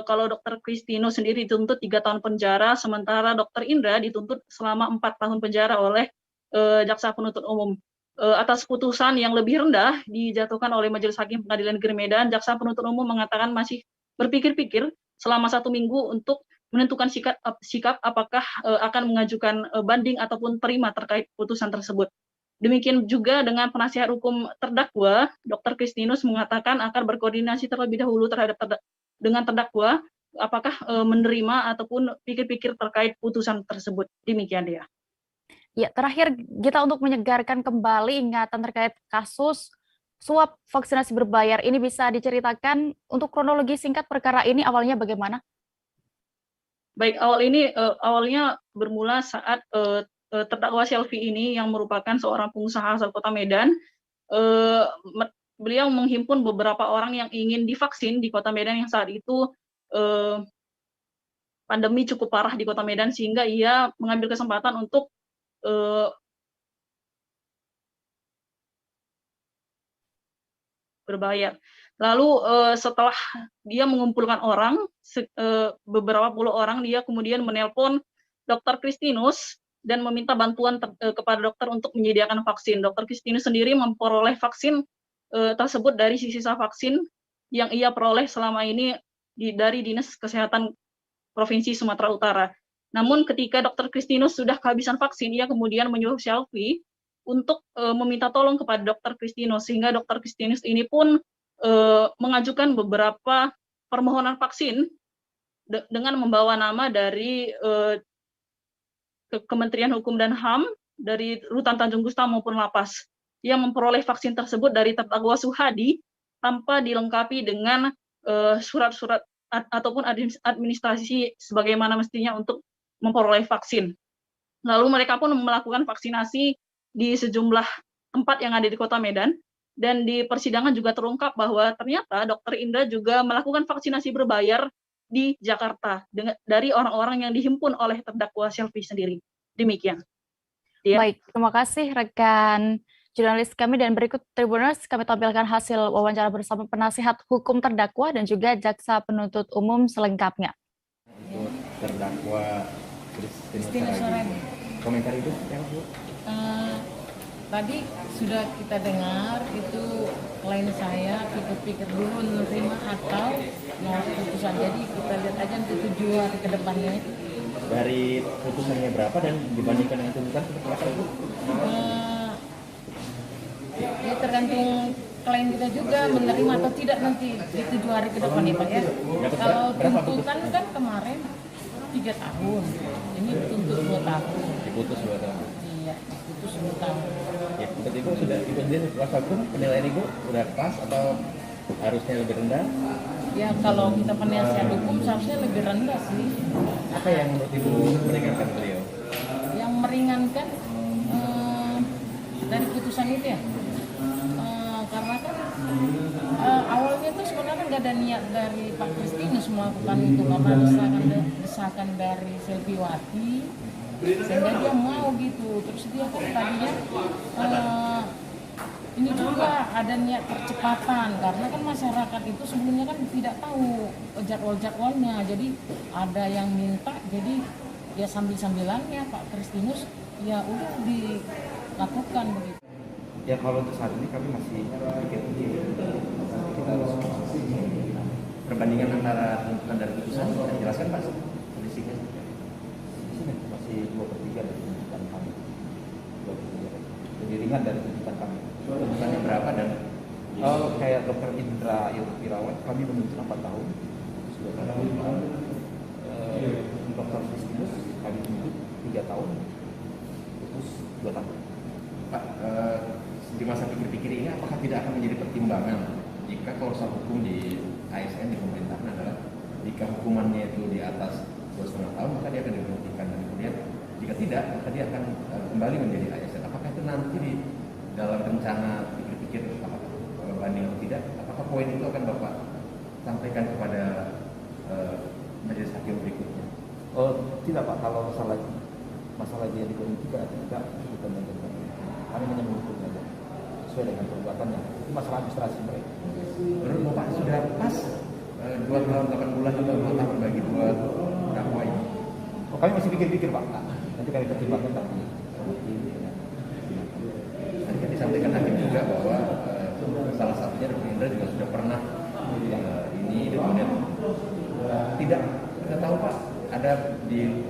kalau Dr. Kristinus sendiri dituntut 3 tahun penjara, sementara Dr. Indra dituntut selama 4 tahun penjara oleh jaksa penuntut umum. Atas putusan yang lebih rendah dijatuhkan oleh Majelis Hakim Pengadilan Negeri Medan, jaksa penuntut umum mengatakan masih berpikir-pikir selama 1 minggu untuk menentukan sikap apakah akan mengajukan banding ataupun terima terkait putusan tersebut. Demikian juga dengan penasihat hukum terdakwa, Dr. Kristinus mengatakan akan berkoordinasi terlebih dahulu dengan terdakwa, apakah menerima ataupun pikir-pikir terkait putusan tersebut. Demikian dia. Ya, terakhir kita untuk menyegarkan kembali ingatan terkait kasus suap vaksinasi berbayar ini, bisa diceritakan untuk kronologi singkat perkara ini awalnya bagaimana? Baik, awalnya bermula saat terdakwa Selvi ini yang merupakan seorang pengusaha asal Kota Medan, beliau menghimpun beberapa orang yang ingin divaksin di Kota Medan yang saat itu pandemi cukup parah di Kota Medan, sehingga ia mengambil kesempatan untuk berbayar. Lalu setelah dia mengumpulkan orang, beberapa puluh orang, dia kemudian menelpon Dr. Kristinus dan meminta bantuan kepada dokter untuk menyediakan vaksin. Dr. Kristinus sendiri memperoleh vaksin tersebut dari sisa vaksin yang ia peroleh selama ini dari Dinas Kesehatan Provinsi Sumatera Utara. Namun ketika Dr. Kristinus sudah kehabisan vaksin, ia kemudian menyuruh Selvi untuk meminta tolong kepada Dr. Kristinus, sehingga Dr. Kristinus ini pun mengajukan beberapa permohonan vaksin dengan membawa nama dari Kementerian Hukum dan HAM, dari Rutan Tanjung Gustam maupun Lapas, yang memperoleh vaksin tersebut dari terdakwa Suhadi tanpa dilengkapi dengan surat-surat ataupun administrasi sebagaimana mestinya untuk memperoleh vaksin. Lalu mereka pun melakukan vaksinasi di sejumlah tempat yang ada di Kota Medan, dan di persidangan juga terungkap bahwa ternyata Dr. Indra juga melakukan vaksinasi berbayar di Jakarta dari orang-orang yang dihimpun oleh terdakwa Selvi sendiri. Demikian. Ya. Baik, terima kasih rekan jurnalis kami, dan berikut Tribuners kami tampilkan hasil wawancara bersama penasihat hukum terdakwa dan juga jaksa penuntut umum selengkapnya. Untuk terdakwa Kristinus Haragi. Komentar itu yang Bu? Tadi sudah kita dengar itu klien saya pikir-pikir dulu menerima atau mau putusan. Jadi kita lihat aja nanti 7 hari ke depannya. Dari putusannya berapa dan dibandingkan dengan tuntutan seperti apa itu? Ya tergantung klien kita juga menerima atau tidak nanti di 7 hari ke depan ya Pak ya. Kalau tuntutan kan kemarin 3 tahun, ini dituntut 2 tahun. Diputus 2 tahun. Iya, diputus 2 tahun. Ya, menurut Ibu sudah Ibu sendiri kuasa hukum, penilaian Ibu sudah pas atau harusnya lebih rendah? Ya kalau kita penasihat hukum seharusnya lebih rendah sih. Apa yang menurut Ibu meringankan beliau? Yang meringankan dari putusan itu ya. Karena kan awalnya itu sebenarnya nggak ada niat dari Pak Kristinus melakukan itu, karena desakan dari Selviwati, sehingga dia mau gitu. Terus dia kok tadinya ini juga ada niat percepatan, karena kan masyarakat itu sebelumnya kan tidak tahu jadwal-jadwalnya, jadi ada yang minta, jadi ya sambil-sambilannya Pak Kristinus ya udah dilakukan begitu. Ya kalau untuk saat ini kami masih pikir-pikir, kita harus perbandingan antara tuntutan dan putusan. Saya jelaskan Pak, kondisinya masih 2/3 dari tuntutan kami, 2/3 lebih ringan dari tuntutan kami. Tuntutannya berapa? Dan kayak Dr. Indra Irawan kami menuntut 4 tahun, sudah tahun. Dr. Kristinus kami menuntut 3 tahun, putus 2 tahun. Pak, di masa pikir-pikir ini apakah tidak akan menjadi pertimbangan jika kuasa hukum di ASN di pemerintahan adalah jika hukumannya itu di atas 2,5 tahun maka dia akan diberhentikan, dan kemudian jika tidak maka dia akan kembali menjadi ASN. Apakah itu nanti di dalam rencana pikir-pikir apakah banding atau tidak, apakah poin itu akan Bapak sampaikan kepada majelis hakim berikutnya? Oh tidak Pak, kalau masalah dia diberhentikan atau tidak bukan bagian kami. Kami hanya menghukum saja sesuai dengan perbuatannya. Itu masalah administrasi mereka. Menurut Bapak sudah pas 2 tahun 8 bulan atau 2 tahun bagi 2 dakwa ini? Oh, kami masih pikir-pikir Pak. Nanti kami pertimbangkan tapi tadi kan disampaikan hakim juga bahwa salah satunya Dr. Indra juga sudah pernah ini dan kemudian tidak kita tahu Pak, ada di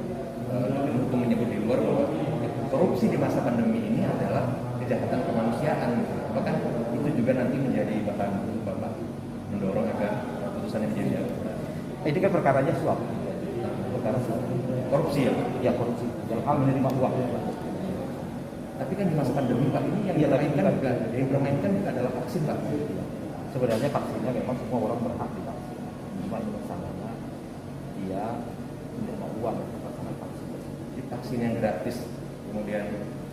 hukum menyebut di luar bahwa korupsi di masa pandemi ini adalah kejahatan kemanusiaan gitu. Apakah itu juga nanti menjadi bahan untuk Bapak mendorong agar putusannya menjadi Ini kan perkaranya suap. Perkara suap. korupsi ya? Ya korupsi. Dalam hal menerima uang. Tapi kan di masa pandemi Pak ini yang dipermainkan juga adalah vaksin Pak. Sebenarnya vaksinnya memang semua orang berhak divaksin. Cuma ini masalahnya dia menerima uang untuk melaksanakan vaksin. Di vaksin yang gratis, kemudian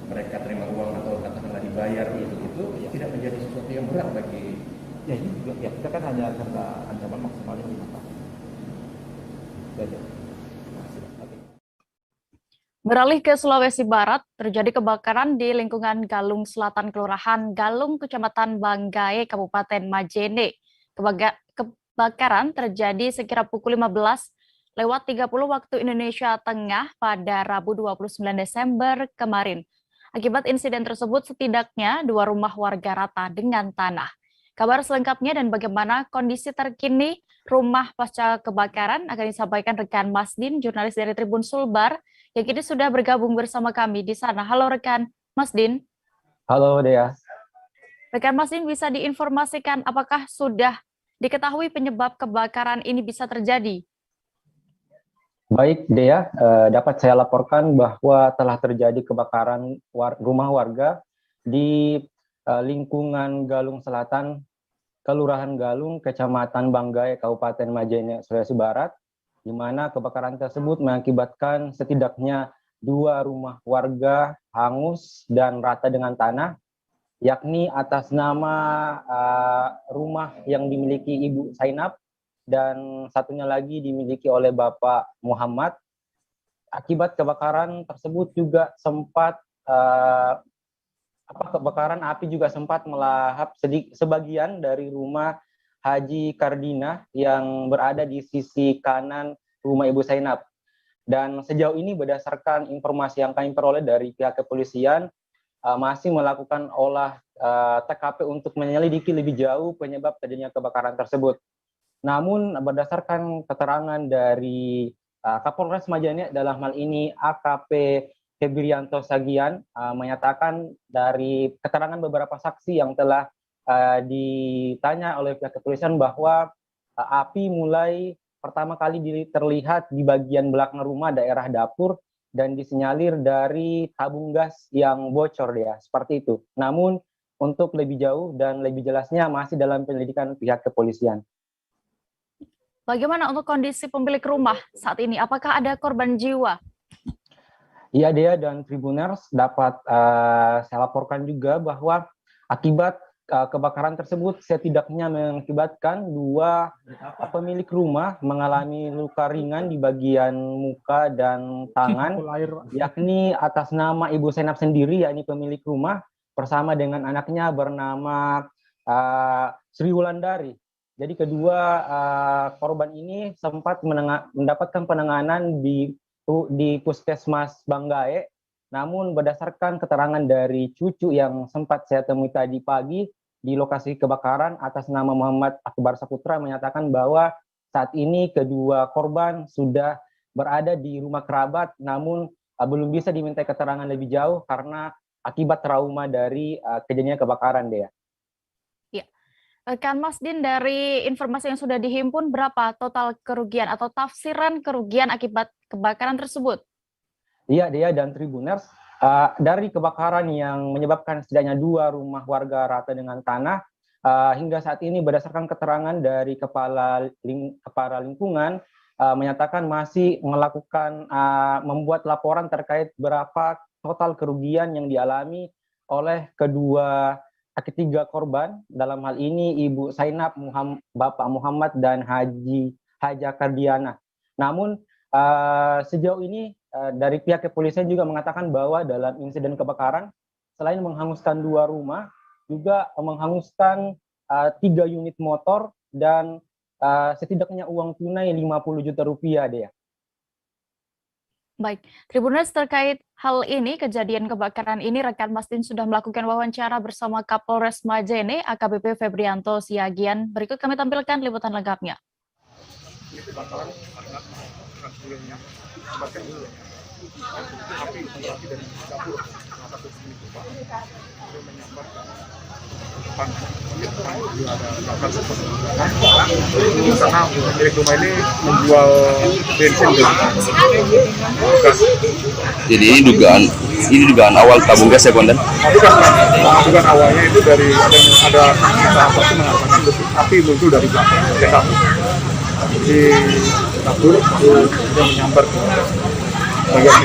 mereka terima uang atau katakanlah dibayar itu tidak menjadi sesuatu yang berat bagi. Ya ini juga ya kita kan hanya karena ancaman maksimalnya 5 tahun. Saja. Beralih ke Sulawesi Barat, terjadi kebakaran di lingkungan Galung Selatan, Kelurahan Galung, Kecamatan Banggai, Kabupaten Majene. Kebakaran terjadi sekira pukul 15.30 waktu Indonesia Tengah pada Rabu 29 Desember kemarin. Akibat insiden tersebut, setidaknya 2 rumah warga rata dengan tanah. Kabar selengkapnya dan bagaimana kondisi terkini rumah pasca kebakaran akan disampaikan rekan Masdin, jurnalis dari Tribun Sulbar, yang kini sudah bergabung bersama kami di sana. Halo rekan Masdin. Halo Dea. Rekan Masdin, bisa diinformasikan apakah sudah diketahui penyebab kebakaran ini bisa terjadi? Baik Dea, dapat saya laporkan bahwa telah terjadi kebakaran rumah warga di lingkungan Galung Selatan, Kelurahan Galung, Kecamatan Banggai, Kabupaten Majene, Sulawesi Barat, di mana kebakaran tersebut mengakibatkan setidaknya 2 rumah warga hangus dan rata dengan tanah, yakni atas nama rumah yang dimiliki Ibu Zainab dan satunya lagi dimiliki oleh Bapak Muhammad. Akibat kebakaran tersebut juga sempat kebakaran api juga sempat melahap sebagian dari rumah Haji Kardina yang berada di sisi kanan rumah Ibu Zainab. Dan sejauh ini berdasarkan informasi yang kami peroleh dari pihak kepolisian, masih melakukan olah TKP untuk menyelidiki lebih jauh penyebab terjadinya kebakaran tersebut. Namun berdasarkan keterangan dari Kapolres Majene dalam hal ini AKP Febrianto Sagian menyatakan dari keterangan beberapa saksi yang telah ditanya oleh pihak kepolisian bahwa api mulai pertama kali terlihat di bagian belakang rumah daerah dapur dan disinyalir dari tabung gas yang bocor ya, seperti itu. Namun untuk lebih jauh dan lebih jelasnya masih dalam penyelidikan pihak kepolisian. Bagaimana untuk kondisi pemilik rumah saat ini? Apakah ada korban jiwa? Iya Dea dan Tribuners, dapat saya laporkan juga bahwa akibat kebakaran tersebut setidaknya mengakibatkan 2 pemilik rumah mengalami luka ringan di bagian muka dan tangan, yakni atas nama Ibu Zainab sendiri, yakni pemilik rumah, bersama dengan anaknya bernama Sri Wulandari. Jadi kedua korban ini sempat mendapatkan penanganan di Puskesmas Banggai. Namun berdasarkan keterangan dari cucu yang sempat saya temui tadi pagi di lokasi kebakaran atas nama Muhammad Akbar Saputra menyatakan bahwa saat ini kedua korban sudah berada di rumah kerabat, namun belum bisa diminta keterangan lebih jauh karena akibat trauma dari kejadian kebakaran, Dea. Ya. Kan Masdin, dari informasi yang sudah dihimpun, berapa total kerugian atau tafsiran kerugian akibat kebakaran tersebut? Iya, Dea dan Tribuners, dari kebakaran yang menyebabkan setidaknya 2 rumah warga rata dengan tanah, hingga saat ini berdasarkan keterangan dari kepala lingkungan, menyatakan masih melakukan membuat laporan terkait berapa total kerugian yang dialami oleh ketiga korban, dalam hal ini Ibu Zainab, Bapak Muhammad, dan Haja Kardiana. Namun sejauh ini dari pihak kepolisian juga mengatakan bahwa dalam insiden kebakaran, selain menghanguskan 2 rumah, juga menghanguskan 3 unit motor dan setidaknya uang tunai 50 juta rupiah, Dea. Baik, Tribuners, terkait hal ini, kejadian kebakaran ini, rekan Masdin sudah melakukan wawancara bersama Kapolres Majene, AKBP Febrianto Siagian. Berikut kami tampilkan liputan lengkapnya. api dari dapur mata kursi itu Pak, dia menyambar ke depan ada bakar seperti itu karena pemilik rumah ini menjual bensin gas. Jadi ini dugaan awal tabung gas ya Komandan? Bukan awalnya itu dari ada salah satu mengatakan api muncul dari belakang dapur. Di dapur dia menyambar ke bagian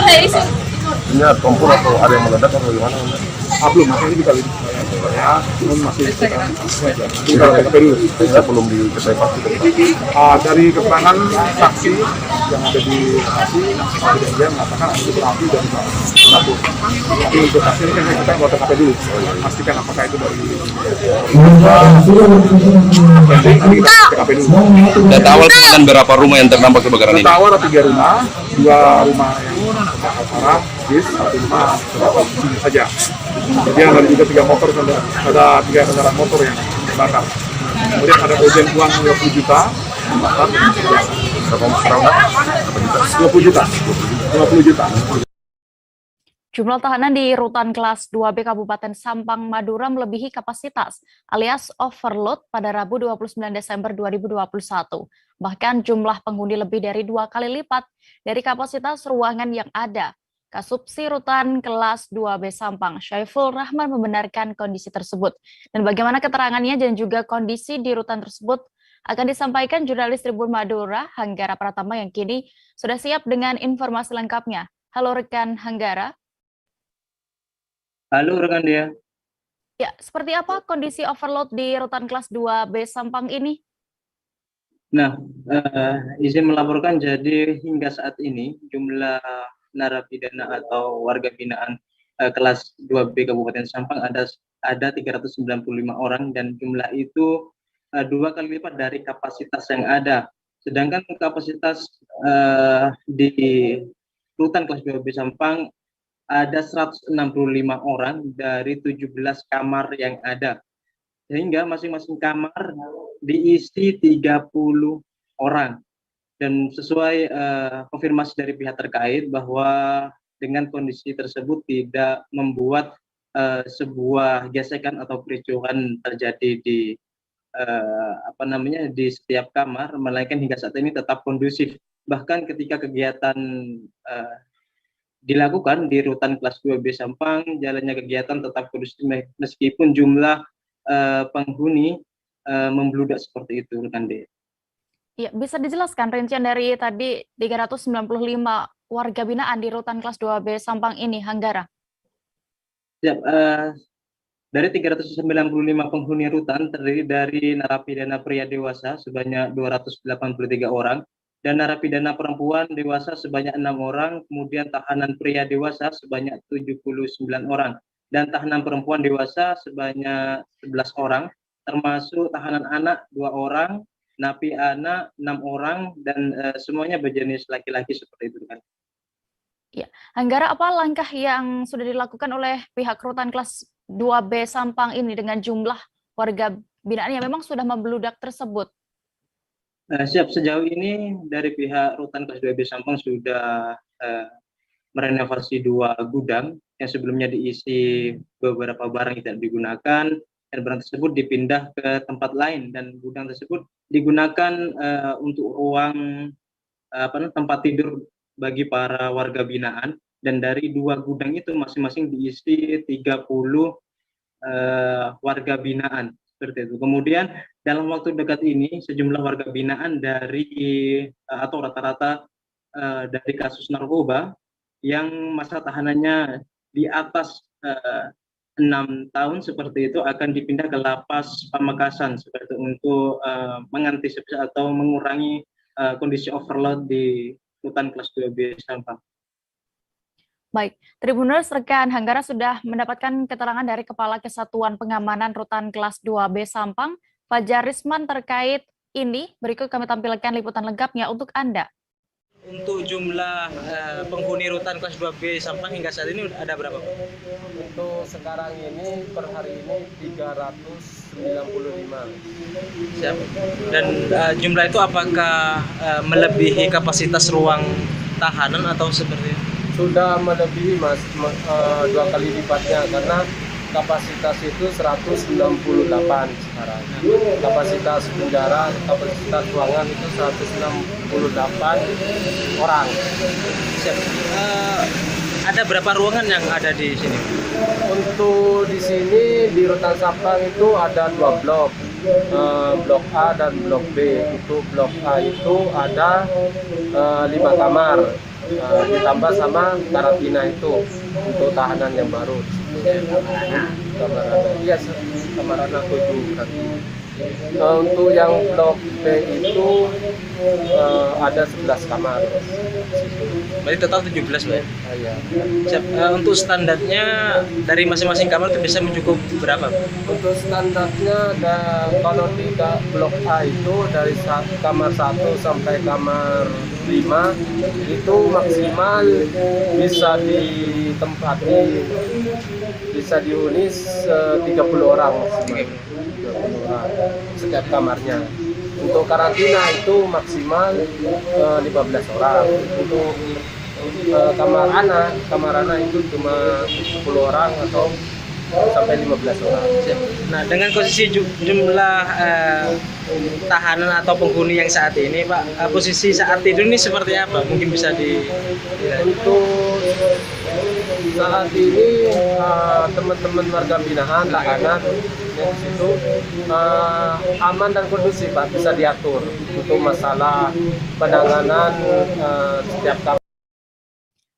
bensin. Ini ada kompor atau ada yang meledak atau gimana? Belum, makanya juga ya, masih kita TKP dulu. Belum diketahui pasti. Dari keterangan saksi yang ada di lokasi, dia mengatakan ada api dari dapur. Tapi untuk saksi ini kan kita buat TKP dulu, pastikan apakah itu dari TKP dulu. Data awal kan berapa rumah yang terdampak kebakaran ini? Data awal ada 3 rumah, 2 rumah yang terbakar parah, bis, 1 rumah terbakar sini saja. Kemudian ada juga 3 motor, ada 3 kendaraan motor yang terbakar. Kemudian ada ujian uang 20 juta, terbakar. 20 juta. Jumlah tahanan di Rutan Kelas 2B Kabupaten Sampang, Madura melebihi kapasitas alias overload pada Rabu 29 Desember 2021. Bahkan jumlah penghuni lebih dari 2 kali lipat dari kapasitas ruangan yang ada. Kasubsi Rutan Kelas 2B Sampang, Syaiful Rahman membenarkan kondisi tersebut. Dan bagaimana keterangannya dan juga kondisi di rutan tersebut akan disampaikan jurnalis Tribun Madura, Hanggara Pratama yang kini sudah siap dengan informasi lengkapnya. Halo rekan Hanggara. Halo rekan Dea. Ya, seperti apa kondisi overload di Rutan Kelas 2B Sampang ini? Nah, izin melaporkan jadi hingga saat ini jumlah narapidana atau warga binaan kelas 2B Kabupaten Sampang ada 395 orang dan jumlah itu 2 kali lipat dari kapasitas yang ada. Sedangkan kapasitas di Rutan Kelas 2B Sampang ada 165 orang dari 17 kamar yang ada. Sehingga masing-masing kamar diisi 30 orang. Dan sesuai konfirmasi dari pihak terkait bahwa dengan kondisi tersebut tidak membuat sebuah gesekan atau kericuhan terjadi di di setiap kamar, melainkan hingga saat ini tetap kondusif. Bahkan ketika kegiatan dilakukan di Rutan Kelas 2B Sampang, jalannya kegiatan tetap kondusif meskipun jumlah penghuni membludak seperti itu, rekan D. Ya, bisa dijelaskan rincian dari tadi 395 warga binaan di Rutan Kelas 2B Sampang ini, Hanggara? Ya, dari 395 penghuni rutan terdiri dari narapidana pria dewasa sebanyak 283 orang dan narapidana perempuan dewasa sebanyak 6 orang, kemudian tahanan pria dewasa sebanyak 79 orang dan tahanan perempuan dewasa sebanyak 11 orang, termasuk tahanan anak 2 orang, napi anak 6 orang dan semuanya berjenis laki-laki seperti itu kan. Ya, Hanggara, apa langkah yang sudah dilakukan oleh pihak Rutan Kelas 2B Sampang ini dengan jumlah warga binaan yang memang sudah membludak tersebut? Siap, sejauh ini dari pihak Rutan Kelas 2B Sampang sudah merenovasi 2 gudang yang sebelumnya diisi beberapa barang yang tidak digunakan dan barang tersebut dipindah ke tempat lain dan gudang tersebut digunakan untuk ruang tempat tidur bagi para warga binaan dan dari 2 gudang itu masing-masing diisi 30 warga binaan seperti itu. Kemudian dalam waktu dekat ini sejumlah warga binaan dari atau rata-rata dari kasus narkoba yang masa tahanannya di atas 6 tahun seperti itu akan dipindah ke lapas Pamekasan seperti itu untuk mengantisipasi atau mengurangi kondisi overload di Rutan Kelas 2B Sampang. Baik, Tribuners, rekan Hanggara sudah mendapatkan keterangan dari Kepala Kesatuan Pengamanan Rutan Kelas 2B Sampang, Fajar Risman terkait ini. Berikut kami tampilkan liputan lengkapnya untuk Anda. Untuk jumlah penghuni Rutan Kelas 2B Sampang hingga saat ini ada berapa? Untuk sekarang ini per hari ini 395. Siap. Dan jumlah itu apakah melebihi kapasitas ruang tahanan atau seperti itu? Sudah melebihi Mas, 2 kali lipatnya karena kapasitas itu 168 sekarang. Kapasitas penjara, kapasitas ruangan itu 168 orang. Ada berapa ruangan yang ada di sini? Untuk di sini di Rutan Sampang itu ada 2 blok. Blok A dan blok B. Untuk blok A itu ada 5 kamar. Ditambah sama karantina itu untuk tahanan yang baru. Kamar anak, iya kamar anak 7 berarti. Untuk yang blok B itu ada 11 kamar. Berarti total 17 Pak ya? Iya. Untuk standarnya dari masing-masing kamar itu bisa mencukup berapa? Untuk standarnya kalau di blok A itu dari kamar 1 sampai kamar 5 itu maksimal bisa ditempati, bisa dihuni 30 orang maksimal. 30 orang setiap kamarnya. Untuk karantina itu maksimal 15 orang. Untuk kamar anak itu cuma 10 orang atau sampai 15 orang. Nah, dengan posisi jumlah tahanan atau penghuni yang saat ini, Pak, posisi saat tidur ini seperti apa? Mungkin bisa Untuk saat ini teman-teman warga binaan, tahanan yang di situ aman dan kondusif, Pak, bisa diatur untuk masalah penanganan setiap kamar.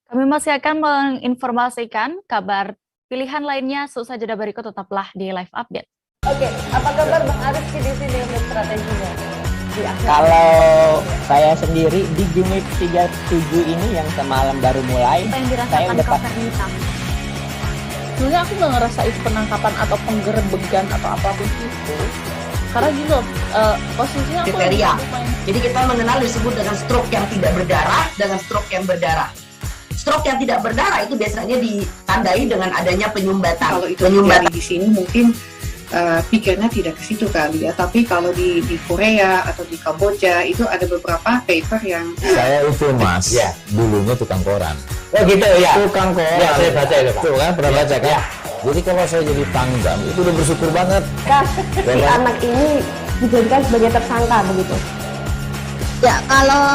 Kami masih akan menginformasikan kabar pilihan lainnya seusai jeda berikut, tetaplah di live update. Oke, apa kabar Bang Arif di sini untuk strateginya? Kalau saya sendiri di Jumip 37 ini yang semalam baru mulai, saya udah Sebenarnya aku nggak ngerasa itu penangkapan atau penggerebegan atau apapun itu. Karena gini loh, posisinya aku kriteria. Jadi kita mengenal disebut dengan stroke yang tidak berdarah dengan stroke yang berdarah. Stroke yang tidak berdarah itu biasanya ditandai dengan adanya penyumbatan. Kalau itu terjadi di sini mungkin pikirnya tidak ke situ kali ya, tapi kalau di Korea atau di Kamboja itu ada beberapa paper yang saya itu Mas, ya, dulunya tukang koran. Oh gitu ya. Tukang koran. Ya, saya baca itu Pak. Tuh kan, pernah baca kan? Ya. Jadi kalau saya jadi tanggam itu udah bersyukur banget. Si anak ini dijadikan sebagai tersangka begitu. Ya, kalau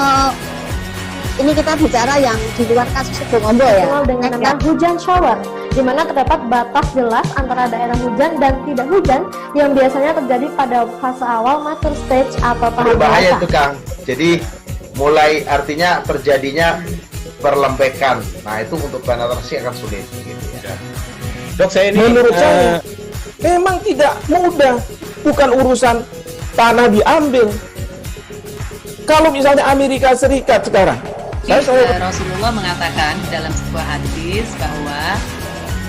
ini kita bicara yang di luar kasus Situbondo ya, dengan nama hujan shower, di mana terdapat batas jelas antara daerah hujan dan tidak hujan yang biasanya terjadi pada fase awal mature stage atau tahap berbahaya itu Kang. Jadi mulai artinya terjadinya perlembekan. Nah itu untuk penetrasi akan sulit. Gitu ya. Dok, saya ini menurut saya memang tidak mudah, bukan urusan tanah diambil. Kalau misalnya Amerika Serikat sekarang, Rasulullah mengatakan dalam sebuah hadis bahwa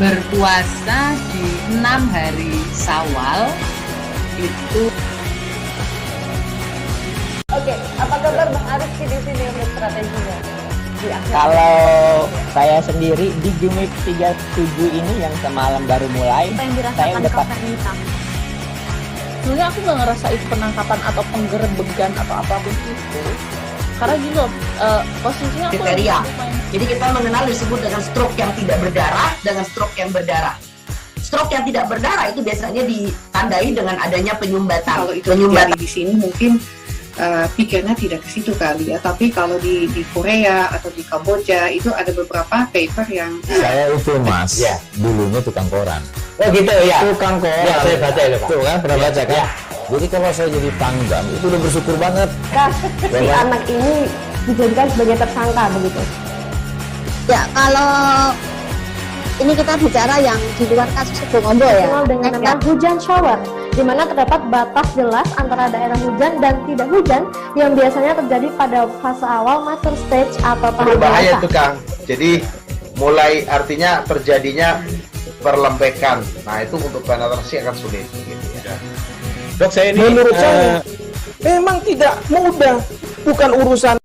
berpuasa di 6 hari Syawal itu. Oke, apa kabar Bang Arif di sini untuk strateginya? Kalau saya sendiri di Jumip 37 ini yang semalam baru mulai, saya udah Sebenarnya aku nggak ngerasa itu penangkapan atau penggerebegan atau apapun itu. Karena gini loh, posisinya aku kriteria. Jadi kita mengenal disebut dengan stroke yang tidak berdarah dengan stroke yang berdarah. Stroke yang tidak berdarah itu biasanya ditandai dengan adanya penyumbatan. Kalau itu terjadi di sini mungkin pikirnya tidak ke situ kali ya, tapi kalau di Korea atau di Kamboja itu ada beberapa paper yang saya itu Mas, ya, dulunya tukang koran. Oh gitu ya. Tukang koran. Ya, saya baca itu Pak. Tuh kan, pernah baca kan? Ya. Jadi kalau saya jadi tanggam itu udah bersyukur banget. Si anak ini dijadikan sebagai tersangka begitu. Ya, kalau ini kita bicara yang di luar kasus Situbondo ya, dengan nama hujan shower, di mana terdapat batas jelas antara daerah hujan dan tidak hujan yang biasanya terjadi pada fase awal mature stage atau tahap berbahaya itu Kang. Jadi mulai artinya terjadinya perlembekan. Nah itu untuk penetrasi akan sulit. Gitu ya. Dok, saya ini menurut saya memang tidak mudah, bukan urusan.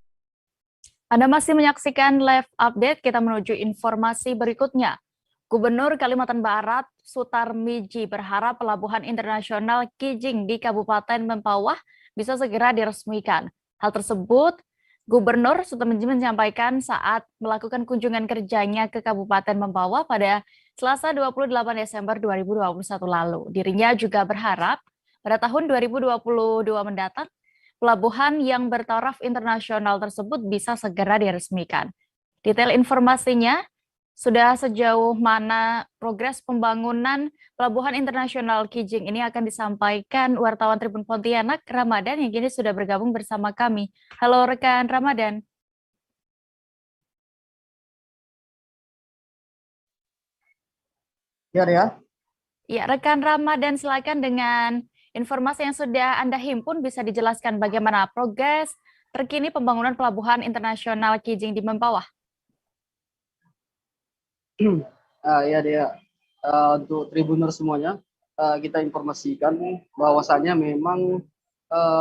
Anda masih menyaksikan live update, kita menuju informasi berikutnya. Gubernur Kalimantan Barat Sutar Miji berharap pelabuhan internasional Kijing di Kabupaten Mempawah bisa segera diresmikan. Hal tersebut Gubernur Sutomenji menyampaikan saat melakukan kunjungan kerjanya ke Kabupaten Mempawah pada Selasa 28 Desember 2021 lalu. Dirinya juga berharap pada tahun 2022 mendatang, pelabuhan yang bertaraf internasional tersebut bisa segera diresmikan. Detail informasinya, sudah sejauh mana progres pembangunan Pelabuhan Internasional Kijing ini akan disampaikan wartawan Tribun Pontianak, Ramadan, yang kini sudah bergabung bersama kami. Halo rekan Ramadan. Ya, rekan Ramadan, silakan dengan informasi yang sudah Anda himpun bisa dijelaskan bagaimana progres terkini pembangunan Pelabuhan Internasional Kijing di Mempawah. Ya Dea, untuk Tribuner semuanya, kita informasikan bahwasanya memang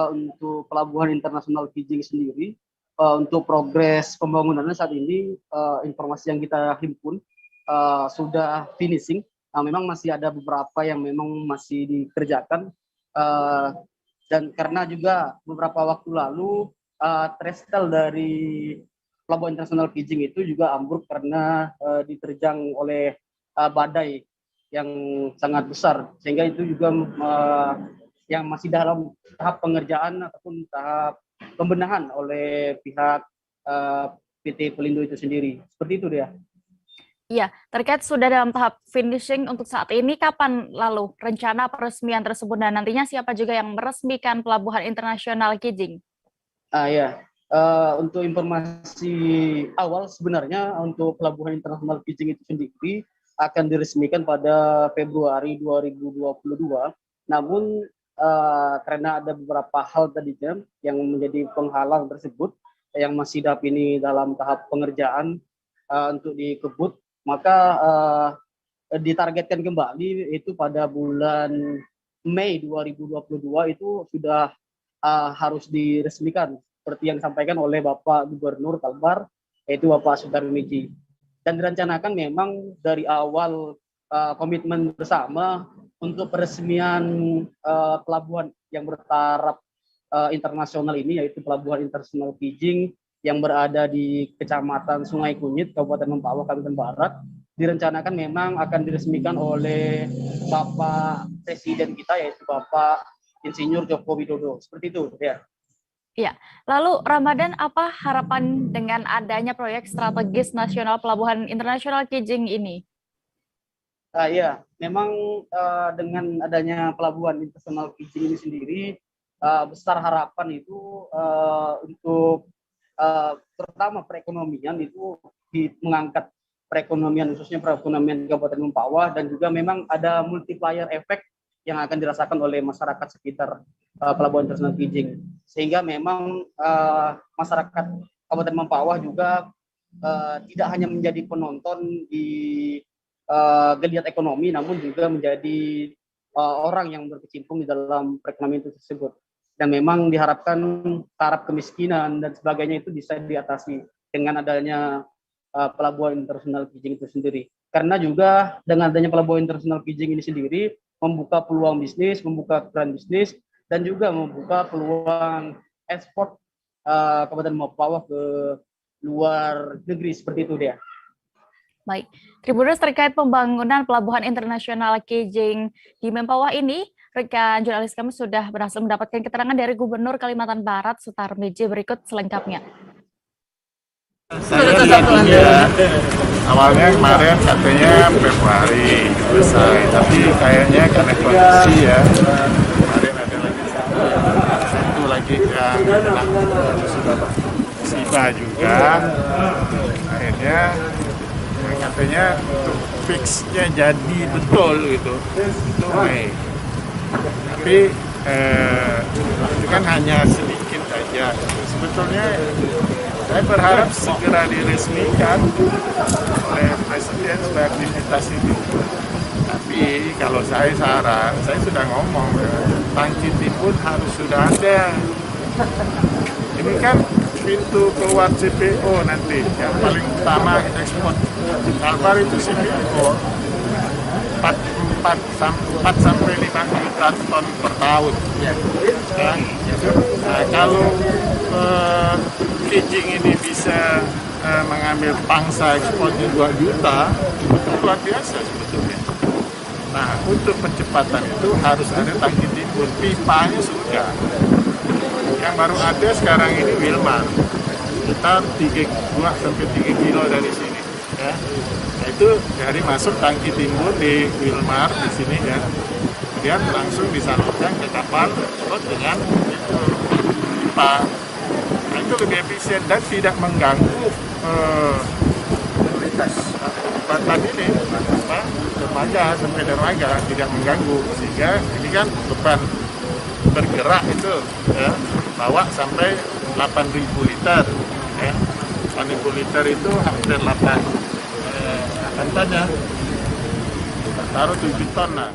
untuk Pelabuhan Internasional Kijing sendiri, untuk progres pembangunannya saat ini, informasi yang kita himpun sudah finishing. Memang masih ada beberapa yang memang masih dikerjakan, dan karena juga beberapa waktu lalu trestel dari Pelabuhan Internasional Kijing itu juga ambruk karena diterjang oleh badai yang sangat besar, sehingga itu juga yang masih dalam tahap pengerjaan ataupun tahap pembenahan oleh pihak PT Pelindo itu sendiri. Seperti itu dia. Iya, terkait sudah dalam tahap finishing untuk saat ini, kapan lalu rencana peresmian tersebut dan nantinya siapa juga yang meresmikan Pelabuhan Internasional Kijing? Ya. Untuk informasi awal sebenarnya untuk Pelabuhan Internasional Kijing itu sendiri akan diresmikan pada Februari 2022. Namun karena ada beberapa hal tadinya yang menjadi penghalang tersebut yang masih dalam tahap pengerjaan untuk dikebut, maka ditargetkan kembali itu pada bulan Mei 2022 itu sudah harus diresmikan, seperti yang disampaikan oleh Bapak Gubernur Kalbar, yaitu Bapak Sutarmiji. Dan direncanakan memang dari awal komitmen bersama untuk peresmian pelabuhan yang bertaraf internasional ini, yaitu Pelabuhan Internasional Kijing yang berada di Kecamatan Sungai Kunyit, Kabupaten Mempawah, Kalimantan Barat, direncanakan memang akan diresmikan oleh Bapak Presiden kita, yaitu Bapak Insinyur Joko Widodo. Seperti itu, ya. Ya, lalu Ramadan, apa harapan dengan adanya proyek strategis nasional Pelabuhan Internasional Kijing ini? Ya, memang dengan adanya Pelabuhan Internasional Kijing ini sendiri, besar harapan itu untuk terutama perekonomian itu mengangkat perekonomian, khususnya perekonomian Kabupaten Mempawah, dan juga memang ada multiplier efek yang akan dirasakan oleh masyarakat sekitar Pelabuhan Internasional Kijing, sehingga memang masyarakat Kabupaten Mempawah juga tidak hanya menjadi penonton di geliat ekonomi, namun juga menjadi orang yang berkecimpung di dalam perekonomian itu tersebut. Dan memang diharapkan taraf kemiskinan dan sebagainya itu bisa diatasi dengan adanya Pelabuhan Internasional Kijing itu sendiri. Karena juga dengan adanya Pelabuhan Internasional Kijing ini sendiri membuka peluang bisnis, membuka keran bisnis, dan juga membuka peluang ekspor Kabupaten Mempawah ke luar negeri, seperti itu dia. Baik, Tribuners, terkait pembangunan Pelabuhan Internasional Kijing di Mempawah ini, rekan jurnalis kami sudah berhasil mendapatkan keterangan dari Gubernur Kalimantan Barat, Sutarmiji, berikut selengkapnya. Saya awalnya kemarin katanya Februari selesai, tapi kayaknya karena kondisi ya kemarin ada lagi satu lagi yang adalah musibah juga, akhirnya katanya untuk fixnya jadi betul gitu itu Mei, tapi itu kan hanya sedikit saja. Sebetulnya saya berharap segera diresmikan oleh Presiden supaya aktivitas itu. Tapi kalau saya saran, saya sudah ngomong, tangki timbun harus sudah ada. Ini kan pintu keluar CPO nanti, yang paling utama ekspor. Kalbar itu CPO 4 sampai 5 juta ton per tahun. Nah, kalau Kijing ini bisa mengambil pangsa ekspornya 2 juta, itu luar biasa sebetulnya. Nah, untuk percepatan itu harus ada tangki timbun, pipanya sudah. Yang baru ada sekarang ini Wilmar, sekitar 2 sampai 3 kilo dari sini. Ya. Nah, itu dari masuk tangki timbun di Wilmar di sini ya, kemudian langsung disalurkan ke kapal tersebut dengan pipa. Nah, itu lebih efisien dan tidak mengganggu kualitas jembatan ini, dermaga sampai dermaga tidak mengganggu, sehingga ini kan beban bergerak itu ya, bawa sampai 8.000 liter ya. 8.000 liter itu hampir 8 ton ya, taruh 7 ton lah.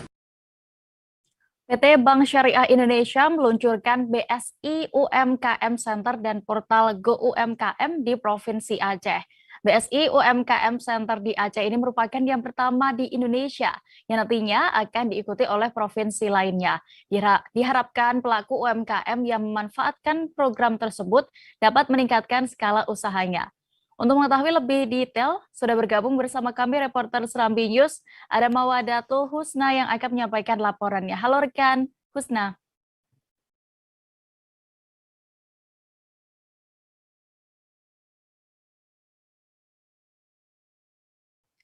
PT Bank Syariah Indonesia meluncurkan BSI UMKM Center dan portal Go UMKM di Provinsi Aceh. BSI UMKM Center di Aceh ini merupakan yang pertama di Indonesia yang nantinya akan diikuti oleh provinsi lainnya. Diharapkan pelaku UMKM yang memanfaatkan program tersebut dapat meningkatkan skala usahanya. Untuk mengetahui lebih detail, sudah bergabung bersama kami reporter Serambi News, ada Mawadatul Husna yang akan menyampaikan laporannya. Halo rekan Husna.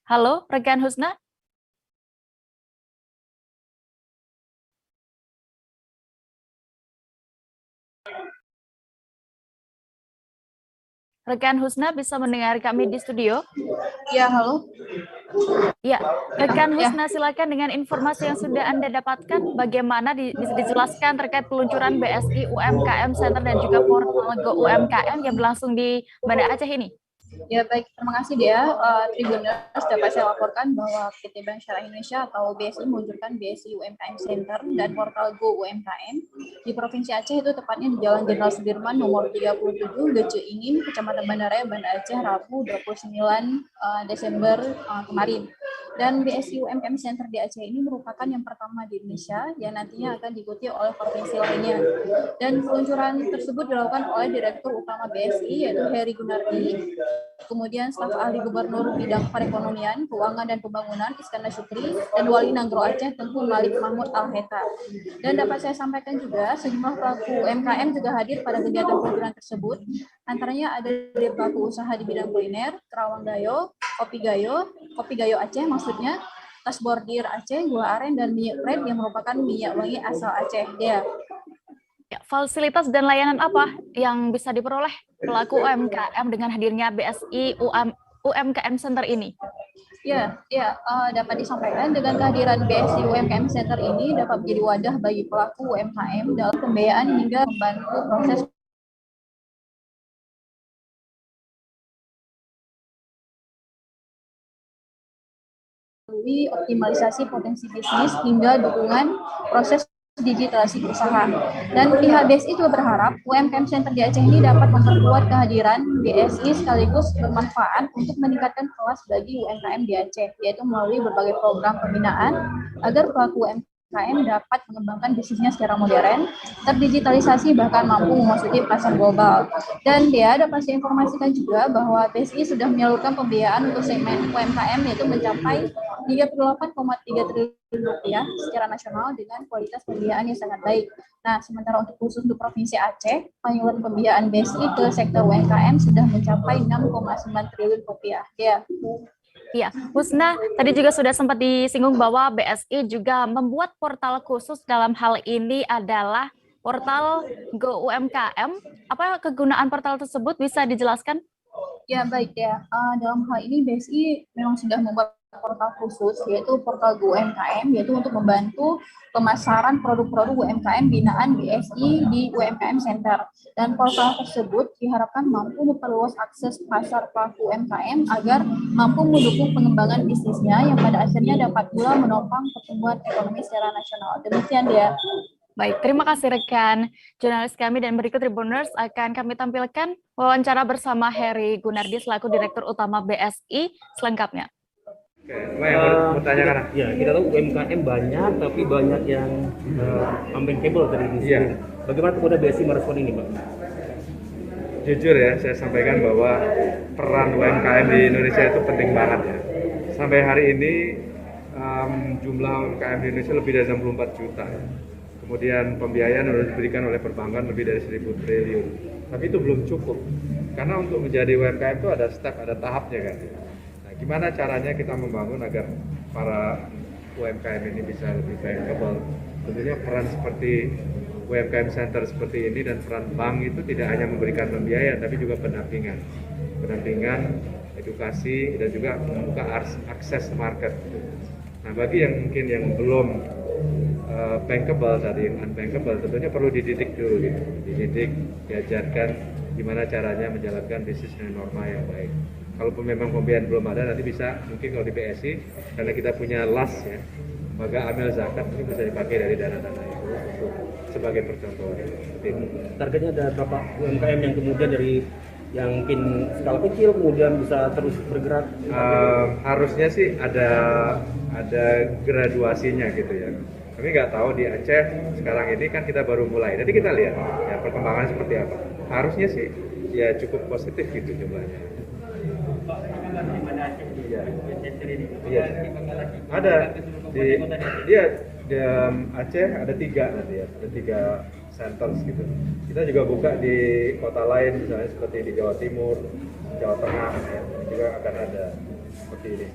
Halo rekan Husna. Rekan Husna bisa mendengar kami di studio? Ya, halo. Ya, rekan Husna silakan dengan informasi yang sudah Anda dapatkan, bagaimana bisa dijelaskan terkait peluncuran BSI UMKM Center dan juga portal Go UMKM yang berlangsung di Banda Aceh ini? Ya baik, terima kasih Dea. Tribuners, dapat saya laporkan bahwa PT Bank Syariah Indonesia atau BSI meluncurkan BSI UMKM Center dan portal Go UMKM di Provinsi Aceh, itu tepatnya di Jalan Jenderal Sudirman nomor 37, Gece Ingin, Kecamatan Banda Raya, Banda Aceh, Rabu 29 Desember kemarin. Dan BSI UMKM Center di Aceh ini merupakan yang pertama di Indonesia yang nantinya akan diikuti oleh provinsi lainnya. Dan peluncuran tersebut dilakukan oleh Direktur Utama BSI yaitu Heri Gunardi, kemudian staf ahli Gubernur bidang perekonomian, keuangan dan pembangunan Iskandar Syukri, dan Wali Nagro Aceh tentu Malik Mahmud Al-Heta. Dan dapat saya sampaikan juga sejumlah pelaku UMKM juga hadir pada kegiatan peluncuran tersebut. Antaranya ada dari pelaku usaha di bidang kuliner, Kerawang Gayo, Kopi Gayo Aceh maksudnya, Tas Bordir Aceh, Gula Aren, dan minyak red yang merupakan minyak wangi asal Aceh. Ya, fasilitas dan layanan apa yang bisa diperoleh pelaku UMKM dengan hadirnya BSI UMKM Center ini? Dapat disampaikan dengan kehadiran BSI UMKM Center ini dapat menjadi wadah bagi pelaku UMKM dalam pembiayaan hingga membantu proses optimalisasi potensi bisnis hingga dukungan proses digitalisasi usaha. Dan pihak BSI juga berharap UMKM Center di Aceh ini dapat memperkuat kehadiran BSI sekaligus bermanfaat untuk meningkatkan kelas bagi UMKM di Aceh, yaitu melalui berbagai program pembinaan agar pelaku UMKM dapat mengembangkan bisnisnya secara modern, terdigitalisasi, bahkan mampu memasuki pasar global. Dan dia dapat saya informasikan juga bahwa BSI sudah menyalurkan pembiayaan untuk segmen UMKM yaitu mencapai 38,3 triliun rupiah secara nasional dengan kualitas pembiayaan yang sangat baik. Nah, sementara untuk khusus untuk Provinsi Aceh, penyaluran pembiayaan BSI ke sektor UMKM sudah mencapai 6,9 triliun rupiah. Iya, Husna, tadi juga sudah sempat disinggung bahwa BSI juga membuat portal khusus dalam hal ini adalah portal Go UMKM. Apa kegunaan portal tersebut, bisa dijelaskan? Ya, baik ya. Dalam hal ini BSI memang sudah membuat portal khusus, yaitu portal Go UMKM, yaitu untuk membantu pemasaran produk-produk UMKM binaan BSI di UMKM Center. Dan portal tersebut diharapkan mampu memperluas akses pasar pelaku UMKM agar mampu mendukung pengembangan bisnisnya yang pada akhirnya dapat pula menopang pertumbuhan ekonomi secara nasional. Demikian dia. Baik, terima kasih rekan jurnalis kami, dan berikut Tribuners akan kami tampilkan wawancara bersama Heri Gunardi selaku Direktur Utama BSI selengkapnya. Ya, kita tahu UMKM banyak, tapi banyak yang unbankable tadi di sini. Bagaimana kemudian BSI merespon ini, Pak? jujur ya, saya sampaikan bahwa peran UMKM di Indonesia itu penting banget ya. Sampai hari ini jumlah UMKM di Indonesia lebih dari 64 juta. Kemudian pembiayaan sudah diberikan oleh perbankan lebih dari 1.000 triliun. Tapi itu belum cukup. Karena untuk menjadi UMKM itu ada step, ada tahapnya kan. Nah, gimana caranya kita membangun agar para UMKM ini bisa lebih bankable? Tentunya peran seperti UMKM Center seperti ini dan peran bank itu tidak hanya memberikan pembiayaan, tapi juga pendampingan, edukasi, dan juga membuka akses market. Nah, bagi yang mungkin yang belum bankable tadi, yang unbankable, tentunya perlu dididik dulu, gitu. Dididik, diajarkan gimana caranya menjalankan bisnis dengan norma yang baik. Kalaupun memang pembiayaan belum ada, nanti bisa mungkin kalau di BSI, karena kita punya LAS ya, maka amil zakat mungkin bisa dipakai dari dana-dana itu untuk sebagai percontohan. Targetnya ada berapa UMKM yang kemudian dari yang mungkin skala kecil kemudian bisa terus bergerak? Harusnya sih ada graduasinya gitu ya. Kami nggak tahu di Aceh sekarang ini kan kita baru mulai. Nanti kita lihat ya perkembangan seperti apa. Harusnya sih ya cukup positif gitu jumlahnya. Iya. Ada di Aceh ada 3 nanti ya, ada 3 centers gitu. Kita juga buka di kota lain misalnya seperti di Jawa Timur, Jawa Tengah ya, juga akan ada seperti ini.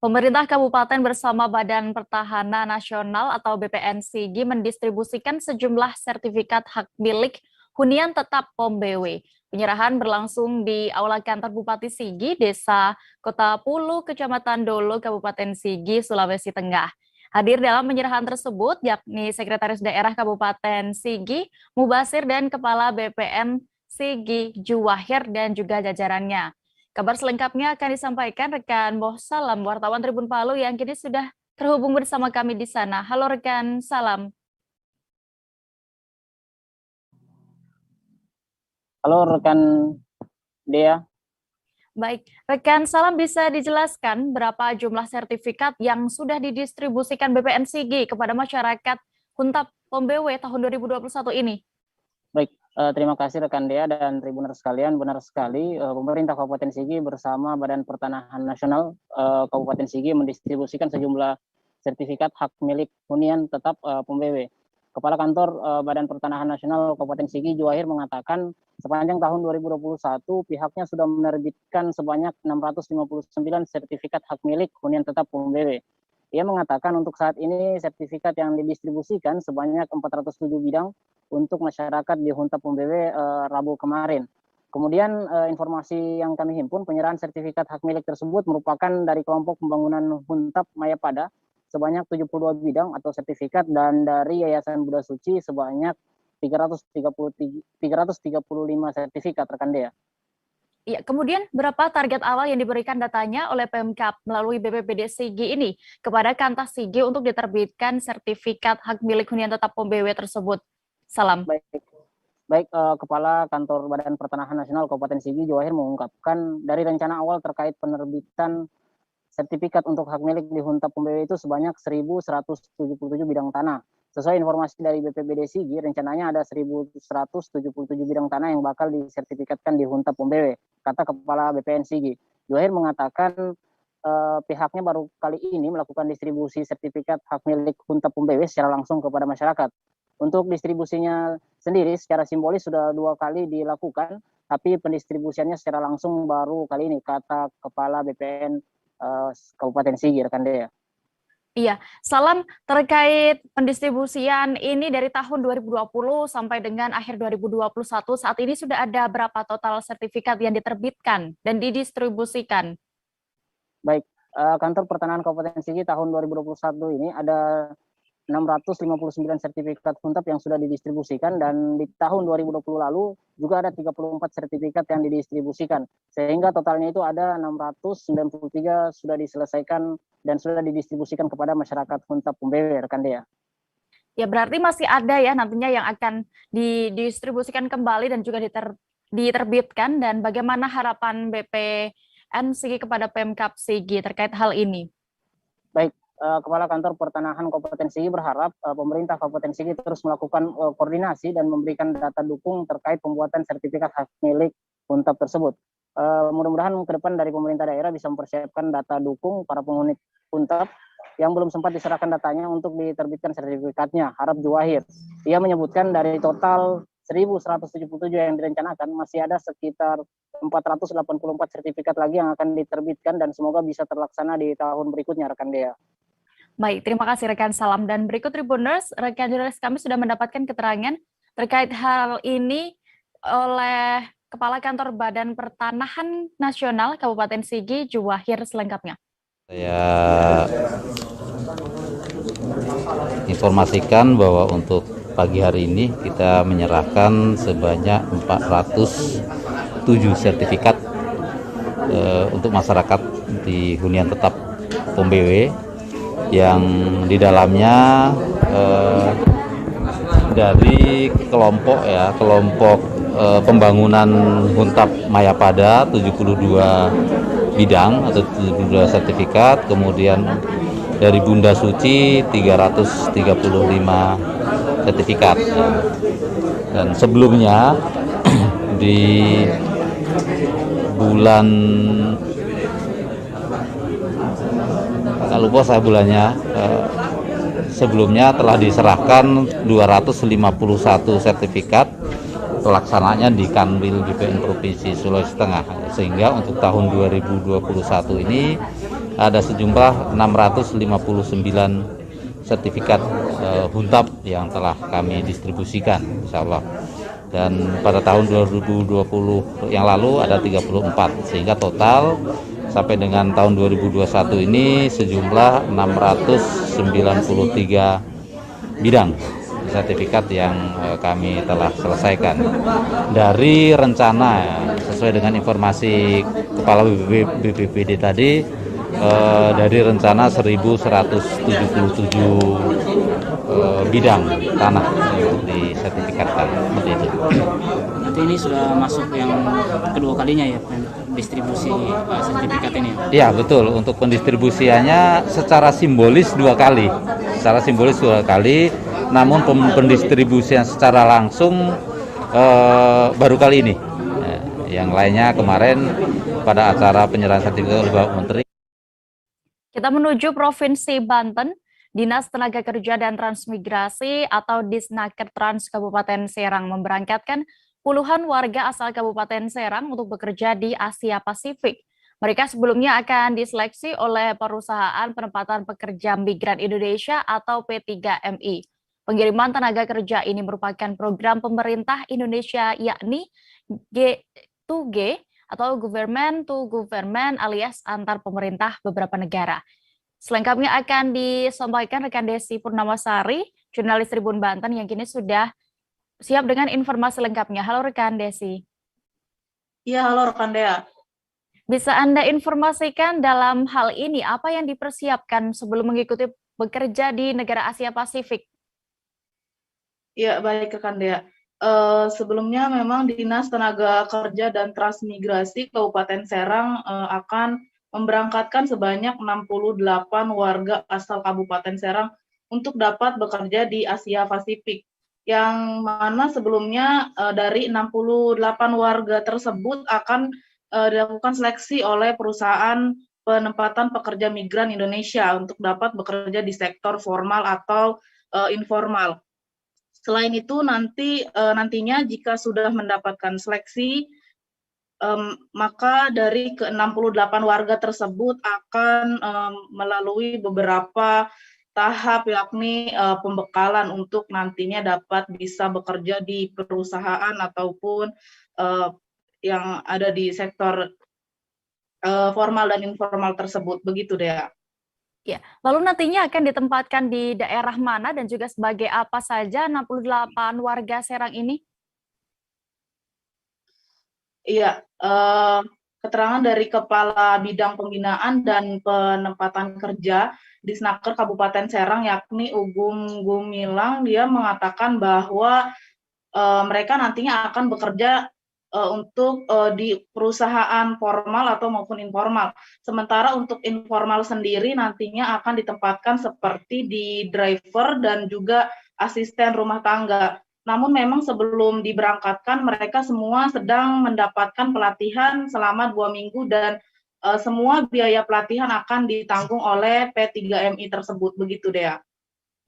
Pemerintah Kabupaten bersama Badan Pertahanan Nasional atau BPN Sigi mendistribusikan sejumlah sertifikat hak milik hunian tetap POM BW. Penyerahan berlangsung di Aula Kantor Bupati Sigi, Desa Kota Pulu, Kecamatan Dolo, Kabupaten Sigi, Sulawesi Tengah. Hadir dalam penyerahan tersebut yakni Sekretaris Daerah Kabupaten Sigi, Mubasir, dan Kepala BPN Sigi, Juwahir, dan juga jajarannya. Kabar selengkapnya akan disampaikan rekan Boh Salam, wartawan Tribun Palu yang kini sudah terhubung bersama kami di sana. Halo rekan Salam. Halo rekan Dea. Baik, rekan Salam bisa dijelaskan berapa jumlah sertifikat yang sudah didistribusikan BPN Sigi kepada masyarakat Huntap POM BW tahun 2021 ini? Baik, terima kasih rekan Dea dan Tribuners sekalian. Benar sekali, pemerintah Kabupaten Sigi bersama Badan Pertanahan Nasional Kabupaten Sigi mendistribusikan sejumlah sertifikat hak milik hunian tetap POM BW. Kepala Kantor Badan Pertanahan Nasional Kabupaten Sigi, Juwahir, mengatakan sepanjang tahun 2021 pihaknya sudah menerbitkan sebanyak 659 sertifikat hak milik hunian tetap POM BW. Ia mengatakan untuk saat ini sertifikat yang didistribusikan sebanyak 407 bidang untuk masyarakat di Huntap POM BW Rabu kemarin. Kemudian informasi yang kami himpun, penyerahan sertifikat hak milik tersebut merupakan dari kelompok pembangunan Huntap Mayapada sebanyak 72 bidang atau sertifikat, dan dari Yayasan Buddha Suci sebanyak 335 sertifikat, rekan Dea. Iya, kemudian berapa target awal yang diberikan datanya oleh Pemkab melalui BPBD Sigi ini kepada Kantas Sigi untuk diterbitkan sertifikat hak milik hunian tetap POM BW tersebut? Salam. Baik, Kepala Kantor Badan Pertanahan Nasional Kabupaten Sigi, Juwahir, mengungkapkan dari rencana awal terkait penerbitan sertifikat untuk hak milik di Huntap POM BW itu sebanyak 1.177 bidang tanah. Sesuai informasi dari BPBD Sigi, rencananya ada 1.177 bidang tanah yang bakal disertifikatkan di Huntap POM BW, kata Kepala BPN Sigi. Juwahir mengatakan pihaknya baru kali ini melakukan distribusi sertifikat hak milik Huntap POM BW secara langsung kepada masyarakat. Untuk distribusinya sendiri secara simbolis sudah 2 kali dilakukan, tapi pendistribusiannya secara langsung baru kali ini, kata Kepala BPN Kabupaten Sigi, rekan Dea. Iya, Salam, terkait pendistribusian ini dari tahun 2020 sampai dengan akhir 2021, saat ini sudah ada berapa total sertifikat yang diterbitkan dan didistribusikan? Baik, Kantor Pertanahan Kabupaten Sigi tahun 2021 ini ada 659 sertifikat Huntap yang sudah didistribusikan, dan di tahun 2020 lalu juga ada 34 sertifikat yang didistribusikan, sehingga totalnya itu ada 693 sudah diselesaikan dan sudah didistribusikan kepada masyarakat Huntap POM BW, rekan Dea. Ya, berarti masih ada ya nantinya yang akan didistribusikan kembali dan juga diterbitkan, dan bagaimana harapan BPN Sigi kepada Pemkab Sigi terkait hal ini? Baik, Kepala Kantor Pertanahan Kabupaten Sigi berharap pemerintah Kabupaten Sigi terus melakukan koordinasi dan memberikan data dukung terkait pembuatan sertifikat hak milik Huntap tersebut. Mudah-mudahan ke depan dari pemerintah daerah bisa mempersiapkan data dukung para penghuni Huntap yang belum sempat diserahkan datanya untuk diterbitkan sertifikatnya. Harap Juwahir. Ia menyebutkan dari total 1.177 yang direncanakan masih ada sekitar 484 sertifikat lagi yang akan diterbitkan dan semoga bisa terlaksana di tahun berikutnya, rekan Dea. Baik, terima kasih rekan Salam. Dan berikut Tribuners, rekan jurnalis kami sudah mendapatkan keterangan terkait hal ini oleh Kepala Kantor Badan Pertanahan Nasional Kabupaten Sigi, Juwahir, selengkapnya. Saya informasikan bahwa untuk pagi hari ini kita menyerahkan sebanyak 407 sertifikat untuk masyarakat di hunian tetap POM BW, yang di dalamnya dari kelompok pembangunan Huntap Mayapada 72 bidang atau 72 sertifikat, kemudian dari Bunda Suci 335 sertifikat. Dan sebelumnya di bulan, nggak lupa saya bulannya, sebelumnya telah diserahkan 251 sertifikat pelaksananya di Kanwil BPN Provinsi Sulawesi Tengah, sehingga untuk tahun 2021 ini ada sejumlah 659 sertifikat Huntap yang telah kami distribusikan, insya Allah. Dan pada tahun 2020 yang lalu ada 34, sehingga total sampai dengan tahun 2021 ini sejumlah 693 bidang sertifikat yang kami telah selesaikan. Dari rencana, sesuai dengan informasi Kepala BPBD tadi, dari rencana 1.177 bidang tanah untuk disertifikatkan, seperti itu. Nanti ini sudah masuk yang kedua kalinya ya, distribusi sertifikat ini? Ya, betul. Untuk pendistribusiannya secara simbolis dua kali. Namun pendistribusian secara langsung baru kali ini. Yang lainnya kemarin pada acara penyerahan sertifikat oleh Bapak Menteri. Kita menuju Provinsi Banten. Dinas Tenaga Kerja dan Transmigrasi atau Disnaker Trans Kabupaten Serang memberangkatkan puluhan warga asal Kabupaten Serang untuk bekerja di Asia Pasifik. Mereka sebelumnya akan diseleksi oleh Perusahaan Penempatan Pekerja Migran Indonesia atau P3MI. Pengiriman tenaga kerja ini merupakan program pemerintah Indonesia, yakni G2G atau Government to Government alias antar pemerintah beberapa negara. Selengkapnya akan disampaikan rekan Desi Purnamasari, jurnalis Tribun Banten yang kini sudah siap dengan informasi lengkapnya. Halo rekan Desi. Iya, halo rekan Dea. Bisa Anda informasikan dalam hal ini apa yang dipersiapkan sebelum mengikuti bekerja di negara Asia Pasifik? Iya, baik rekan Dea. Sebelumnya memang Dinas Tenaga Kerja dan Transmigrasi Kabupaten Serang akan memberangkatkan sebanyak 68 warga asal Kabupaten Serang untuk dapat bekerja di Asia Pasifik. Yang mana sebelumnya dari 68 warga tersebut akan dilakukan seleksi oleh Perusahaan Penempatan Pekerja Migran Indonesia untuk dapat bekerja di sektor formal atau informal. Selain itu nantinya jika sudah mendapatkan seleksi, maka dari ke-68 warga tersebut akan melalui beberapa tahap, yakni pembekalan untuk nantinya dapat bisa bekerja di perusahaan ataupun yang ada di sektor formal dan informal tersebut. Begitu, Dea. Ya, lalu nantinya akan ditempatkan di daerah mana dan juga sebagai apa saja 68 warga Serang ini? Iya, keterangan dari Kepala Bidang Pembinaan dan Penempatan Kerja Disnaker Kabupaten Serang, yakni Ugum Gumilang, dia mengatakan bahwa mereka nantinya akan bekerja untuk di perusahaan formal atau maupun informal. Sementara untuk informal sendiri nantinya akan ditempatkan seperti di driver dan juga asisten rumah tangga. Namun memang sebelum diberangkatkan mereka semua sedang mendapatkan pelatihan selama 2 minggu dan semua biaya pelatihan akan ditanggung oleh P3MI tersebut. Begitu Dea.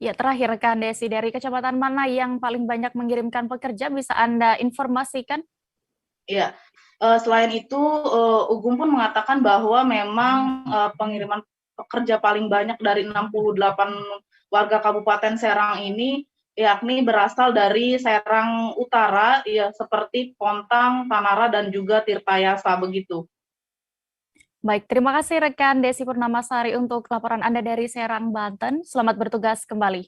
Ya, terakhir rekan Desi, dari kecamatan mana yang paling banyak mengirimkan pekerja bisa Anda informasikan? Ya, selain itu Ugum pun mengatakan bahwa memang pengiriman pekerja paling banyak dari 68 warga Kabupaten Serang ini yakni berasal dari Serang Utara, ya seperti Pontang, Tanara dan juga Tirtayasa begitu. Baik, terima kasih rekan Desi Purnamasari untuk laporan Anda dari Serang, Banten. Selamat bertugas kembali.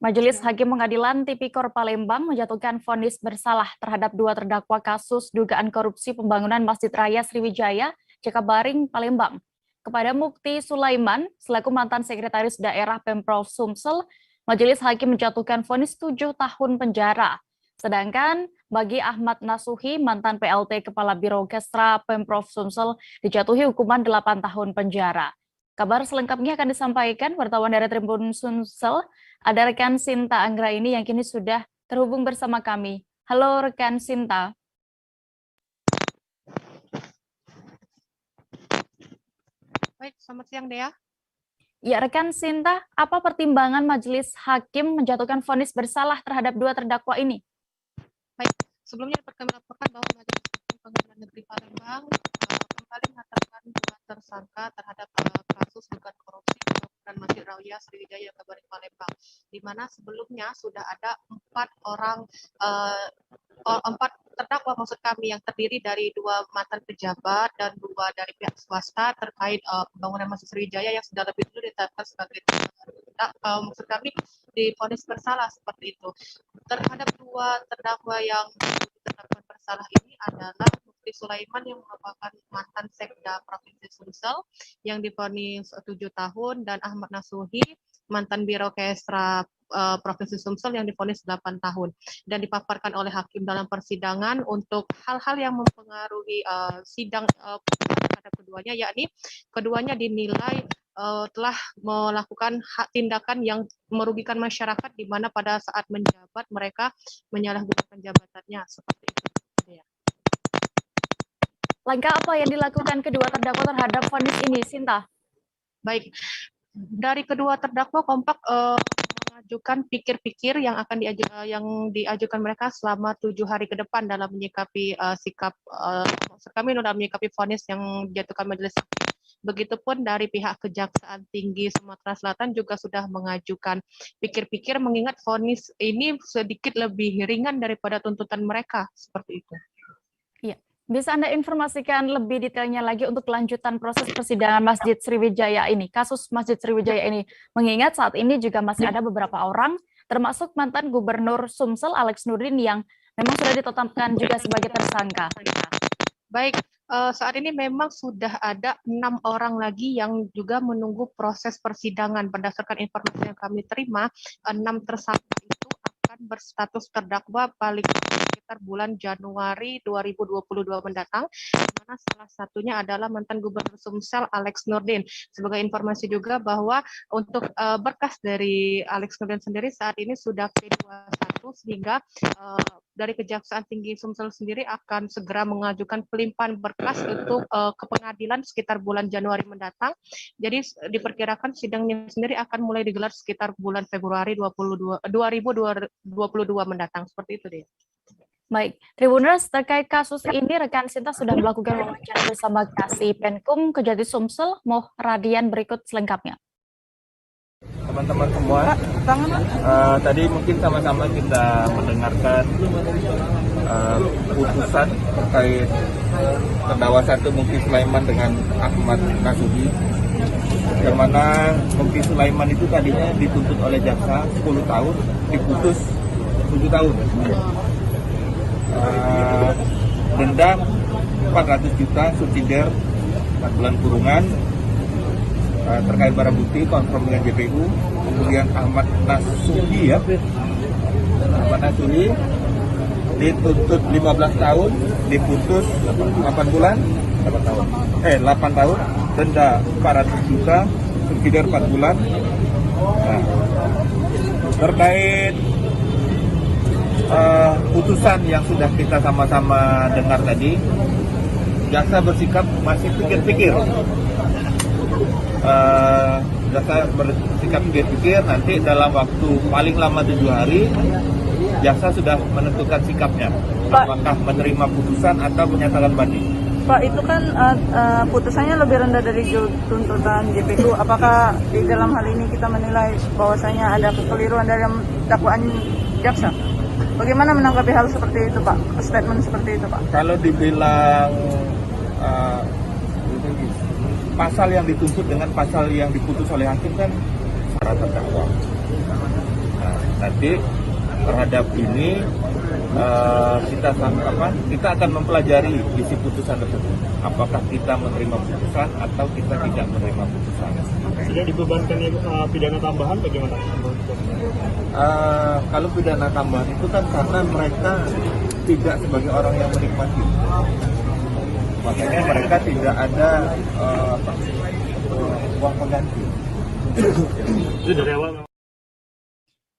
Majelis Hakim Pengadilan Tipikor Palembang menjatuhkan vonis bersalah terhadap 2 terdakwa kasus dugaan korupsi pembangunan Masjid Raya Sriwijaya, Cekabaring, Palembang. Kepada Mukti Sulaiman, selaku mantan Sekretaris Daerah Pemprov Sumsel, Majelis Hakim menjatuhkan vonis 7 tahun penjara. Sedangkan bagi Ahmad Nasuhi, mantan PLT Kepala Biro Kesra Pemprov Sumsel, dijatuhi hukuman 8 tahun penjara. Kabar selengkapnya akan disampaikan wartawan dari Tribun Sumsel. Ada rekan Sinta Anggraini yang kini sudah terhubung bersama kami. Halo rekan Sinta. Baik, selamat siang Dea. Ya, rekan Sinta, apa pertimbangan Majelis Hakim menjatuhkan vonis bersalah terhadap 2 terdakwa ini? Baik, sebelumnya dapat kami laporkan bahwa Majelis Hakim Pengadilan Negeri Palembang kembali mengatakan 2 tersangka terhadap kasus dugaan korupsi pembangunan Masjid Raya Sriwijaya Cekabaring Palembang, di mana sebelumnya sudah ada 4 terdakwa maksud kami yang terdiri dari 2 mantan pejabat dan 2 dari pihak swasta terkait pembangunan Masjid Sriwijaya yang sudah lebih dulu ditetapkan sebagai maksud kami divonis bersalah seperti itu. Terhadap 2 terdakwa yang ditetapkan bersalah ini adalah Mukti Sulaiman yang merupakan mantan Sekda Provinsi Sumsel yang divonis 7 tahun dan Ahmad Nasuhi mantan Biro Kesra Provinsi Sumsel yang divonis 8 tahun dan dipaparkan oleh hakim dalam persidangan untuk hal-hal yang mempengaruhi sidang terhadap keduanya, yakni keduanya dinilai telah melakukan tindakan yang merugikan masyarakat di mana pada saat menjabat mereka menyalahgunakan jabatannya seperti itu. Ya. Langkah apa yang dilakukan kedua terdakwa terhadap vonis ini, Sinta? Baik, dari kedua terdakwa kompak mengajukan pikir-pikir yang akan diajukan mereka selama 7 hari ke depan dalam menyikapi sikap kami dalam menyikapi vonis yang dijatuhkan majelis. Begitupun dari pihak Kejaksaan Tinggi Sumatera Selatan juga sudah mengajukan pikir-pikir mengingat vonis ini sedikit lebih ringan daripada tuntutan mereka seperti itu. Iya. Bisa Anda informasikan lebih detailnya lagi untuk kelanjutan proses persidangan Masjid Sriwijaya ini, kasus Masjid Sriwijaya ini, mengingat saat ini juga masih ada beberapa orang, termasuk mantan Gubernur Sumsel Alex Nurdin yang memang sudah ditetapkan juga sebagai tersangka. Baik, saat ini memang sudah ada 6 orang lagi yang juga menunggu proses persidangan. Berdasarkan informasi yang kami terima, 6 tersangka itu akan berstatus terdakwa paling sekitar bulan Januari 2022 mendatang, di mana salah satunya adalah mantan Gubernur Sumsel Alex Nurdin. Sebagai informasi juga bahwa untuk berkas dari Alex Nurdin sendiri saat ini sudah P21 sehingga dari Kejaksaan Tinggi Sumsel sendiri akan segera mengajukan pelimpahan berkas untuk ke pengadilan sekitar bulan Januari mendatang. Jadi diperkirakan sidangnya sendiri akan mulai digelar sekitar bulan Februari 2022 mendatang. Seperti itu deh. Baik, Tribuners, terkait kasus ini rekan Sinta sudah melakukan wawancara bersama Kasih Penkum Kejati Sumsel, Moh Radian berikut selengkapnya. Teman-teman semua, tadi mungkin sama-sama kita mendengarkan putusan terkait terdakwa 1 Mukti Sulaiman dengan Ahmad Nasuhi, yang mana Mukti Sulaiman itu tadinya dituntut oleh jaksa 10 tahun, diputus 7 tahun. Denda 400 juta, subsidiar 4 bulan kurungan, terkait barang bukti konfirm dengan JPU. Kemudian Ahmad Nasuhi dituntut 15 tahun, diputus 8 bulan, 8 tahun, denda 400 juta, subsidi 4 bulan. Nah, terkait putusan yang sudah kita sama-sama dengar tadi, jaksa bersikap masih pikir-pikir. Jaksa bersikap pikir-pikir, nanti dalam waktu paling lama 7 hari, jaksa sudah menentukan sikapnya, apakah menerima putusan atau menyatakan banding. Pak, itu kan putusannya lebih rendah dari tuntutan JPU. Apakah di dalam hal ini kita menilai bahwasanya ada kekeliruan dalam dakwaan jaksa? Bagaimana menanggapi hal seperti itu, Pak? Statement seperti itu, Pak? Kalau dibilang pasal yang dituntut dengan pasal yang diputus oleh hakim kan syarat terdakwa. Nah, nanti terhadap ini kita akan mempelajari isi putusan tersebut. Apakah kita menerima putusan atau kita tidak menerima putusan. Sudah dibebankan pidana tambahan bagaimana? Kalau pidana tambahan itu kan karena mereka tidak sebagai orang yang menikmati. Makanya mereka tidak ada uang pengganti. Itu dari awal.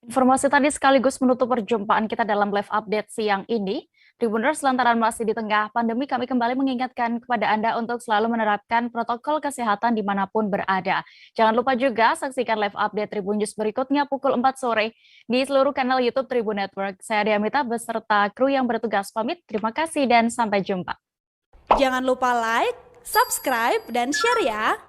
Informasi tadi sekaligus menutup perjumpaan kita dalam live update siang ini. Tribuners, lantaran masih di tengah pandemi, kami kembali mengingatkan kepada Anda untuk selalu menerapkan protokol kesehatan dimanapun berada. Jangan lupa juga saksikan live update Tribun News berikutnya pukul 4 sore di seluruh kanal YouTube Tribun Network. Saya Diamita beserta kru yang bertugas pamit. Terima kasih dan sampai jumpa. Jangan lupa like, subscribe, dan share ya!